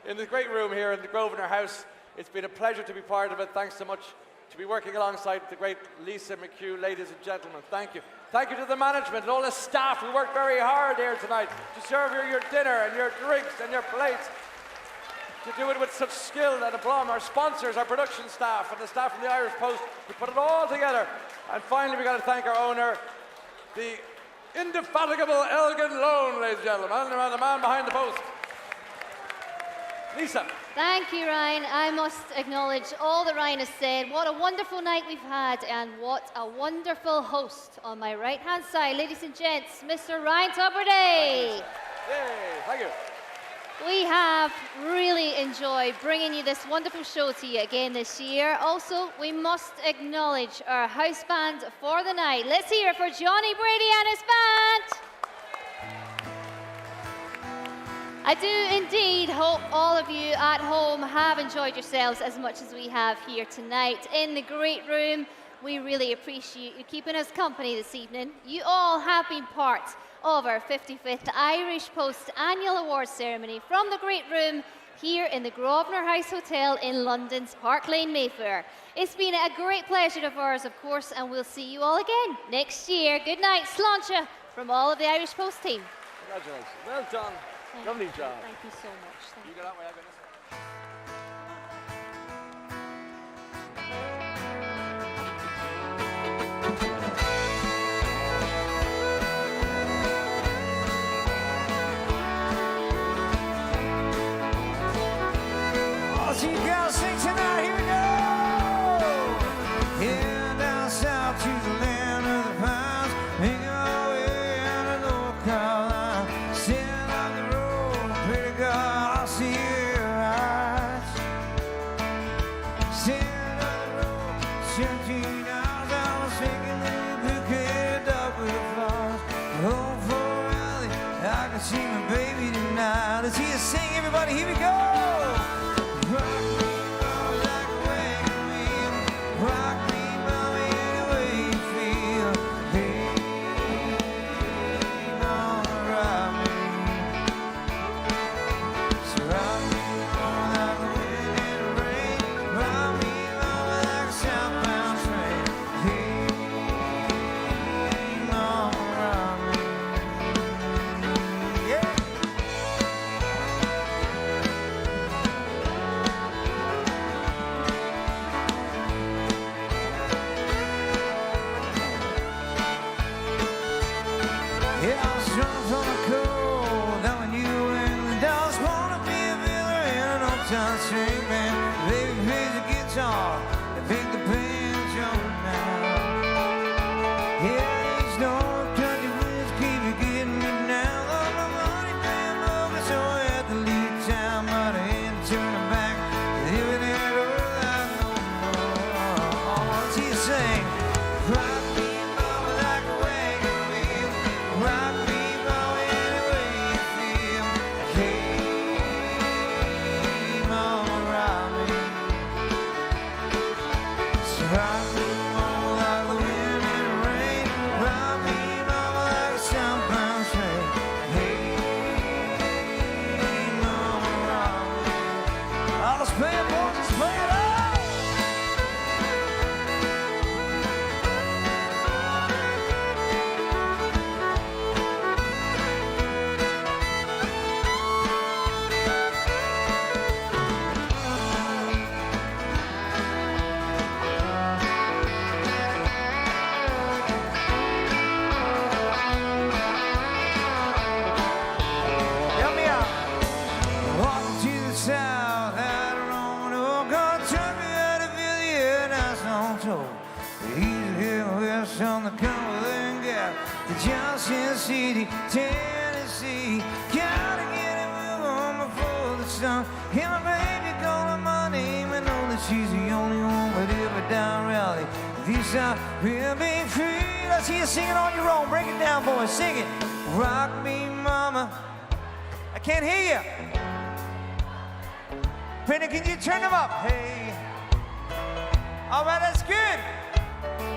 in the great room here in the Grosvenor House. It's been a pleasure to be part of it. Thanks so much to be working alongside the great Lisa McHugh. Ladies and gentlemen, thank you. Thank you to the management and all the staff who worked very hard here tonight to serve you your dinner and your drinks and your plates. To do it with such skill and aplomb. Our sponsors, our production staff, and the staff from the Irish Post who put it all together. And finally, we've got to thank our owner, the indefatigable Elgin Lone, ladies and gentlemen, and the man behind the post. Lisa. Thank you, Ryan. I must acknowledge all that Ryan has said. What a wonderful night we've had, and what a wonderful host on my right-hand side. Ladies and gents, Mr. Ryan Tubridy. Yay, thank you. We have really enjoyed bringing you this wonderful show to you again this year. Also, we must acknowledge our house band for the night. Let's hear it for Johnny Brady and his band. I do indeed hope all of you at home have enjoyed yourselves as much as we have here tonight in the great room. We really appreciate you keeping us company this evening. You all have been part of our 55th Irish Post Annual Awards Ceremony from the great room here in the Grosvenor House Hotel in London's Park Lane, Mayfair. It's been a great pleasure of ours, of course, and we'll see you all again next year. Good night, Sláinte, from all of the Irish Post team. Congratulations. Well done. Lovely job. Thank you so much. Thank you go that way, I'll go this way. All you girls sing tonight, here we go. Here down south to the land of the pines, make our way out of North Carolina. Stand on the road, pray to God I'll see your eyes. Stand on the road, 17 hours, I was thinking that we could get up with the flowers. Home for a rally, I can see my baby tonight. Let's hear you sing, everybody, here we go. Rock me, mama, like a wagon wheel. Rock me, mama, any way you feel. Hey, mama, rock me. So rock me, mama, like the wind in the rain. Rock me, mama, like a southbound train. Hey, mama, rock me. Yeah. wanna come with her and get to Johnson City, Tennessee. Gotta get a move on before the sun. Hear my baby calling my name and know that she's the only one with ever down rally. This I will be free. Let's hear you sing it on your own. Break it down, boys. Sing it. Rock me, mama. I can't hear you. Penny, can you turn them up? Hey. All right, that's good.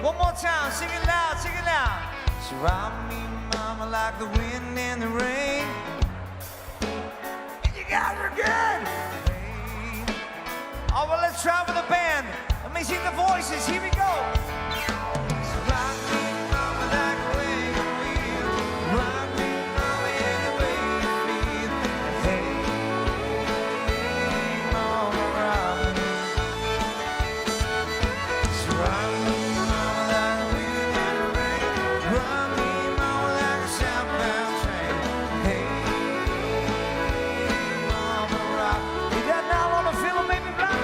One more time. Sing it loud, sing it loud. So rock me, mama, like the wind and the rain. And you guys are good. Hey. All right, let's try with the band. Let me see the voices. Here we go. So rock me, mama, like the way you feel. Rock me, mama, in the way you feel. Hey, mama, rock me. So rock me, mama, like the wind and the rain. Rock me, mama, like a southbound train. Hey, mama, rock. You got now on the fiddle, make me blind.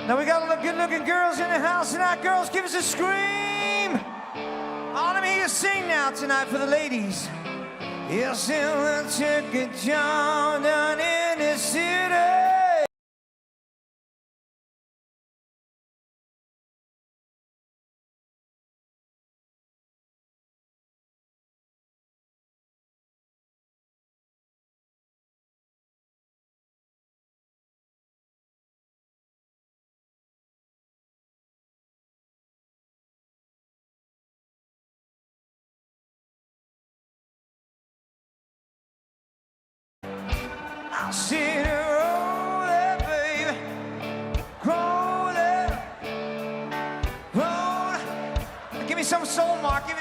Now we got all the good-looking girls in the house tonight. Girls, give us a scream. Let me hear you sing now tonight for the ladies. Yes, and took a job down in the city. I'll see you roll there, baby. Roll there. Roll. Give me some soul.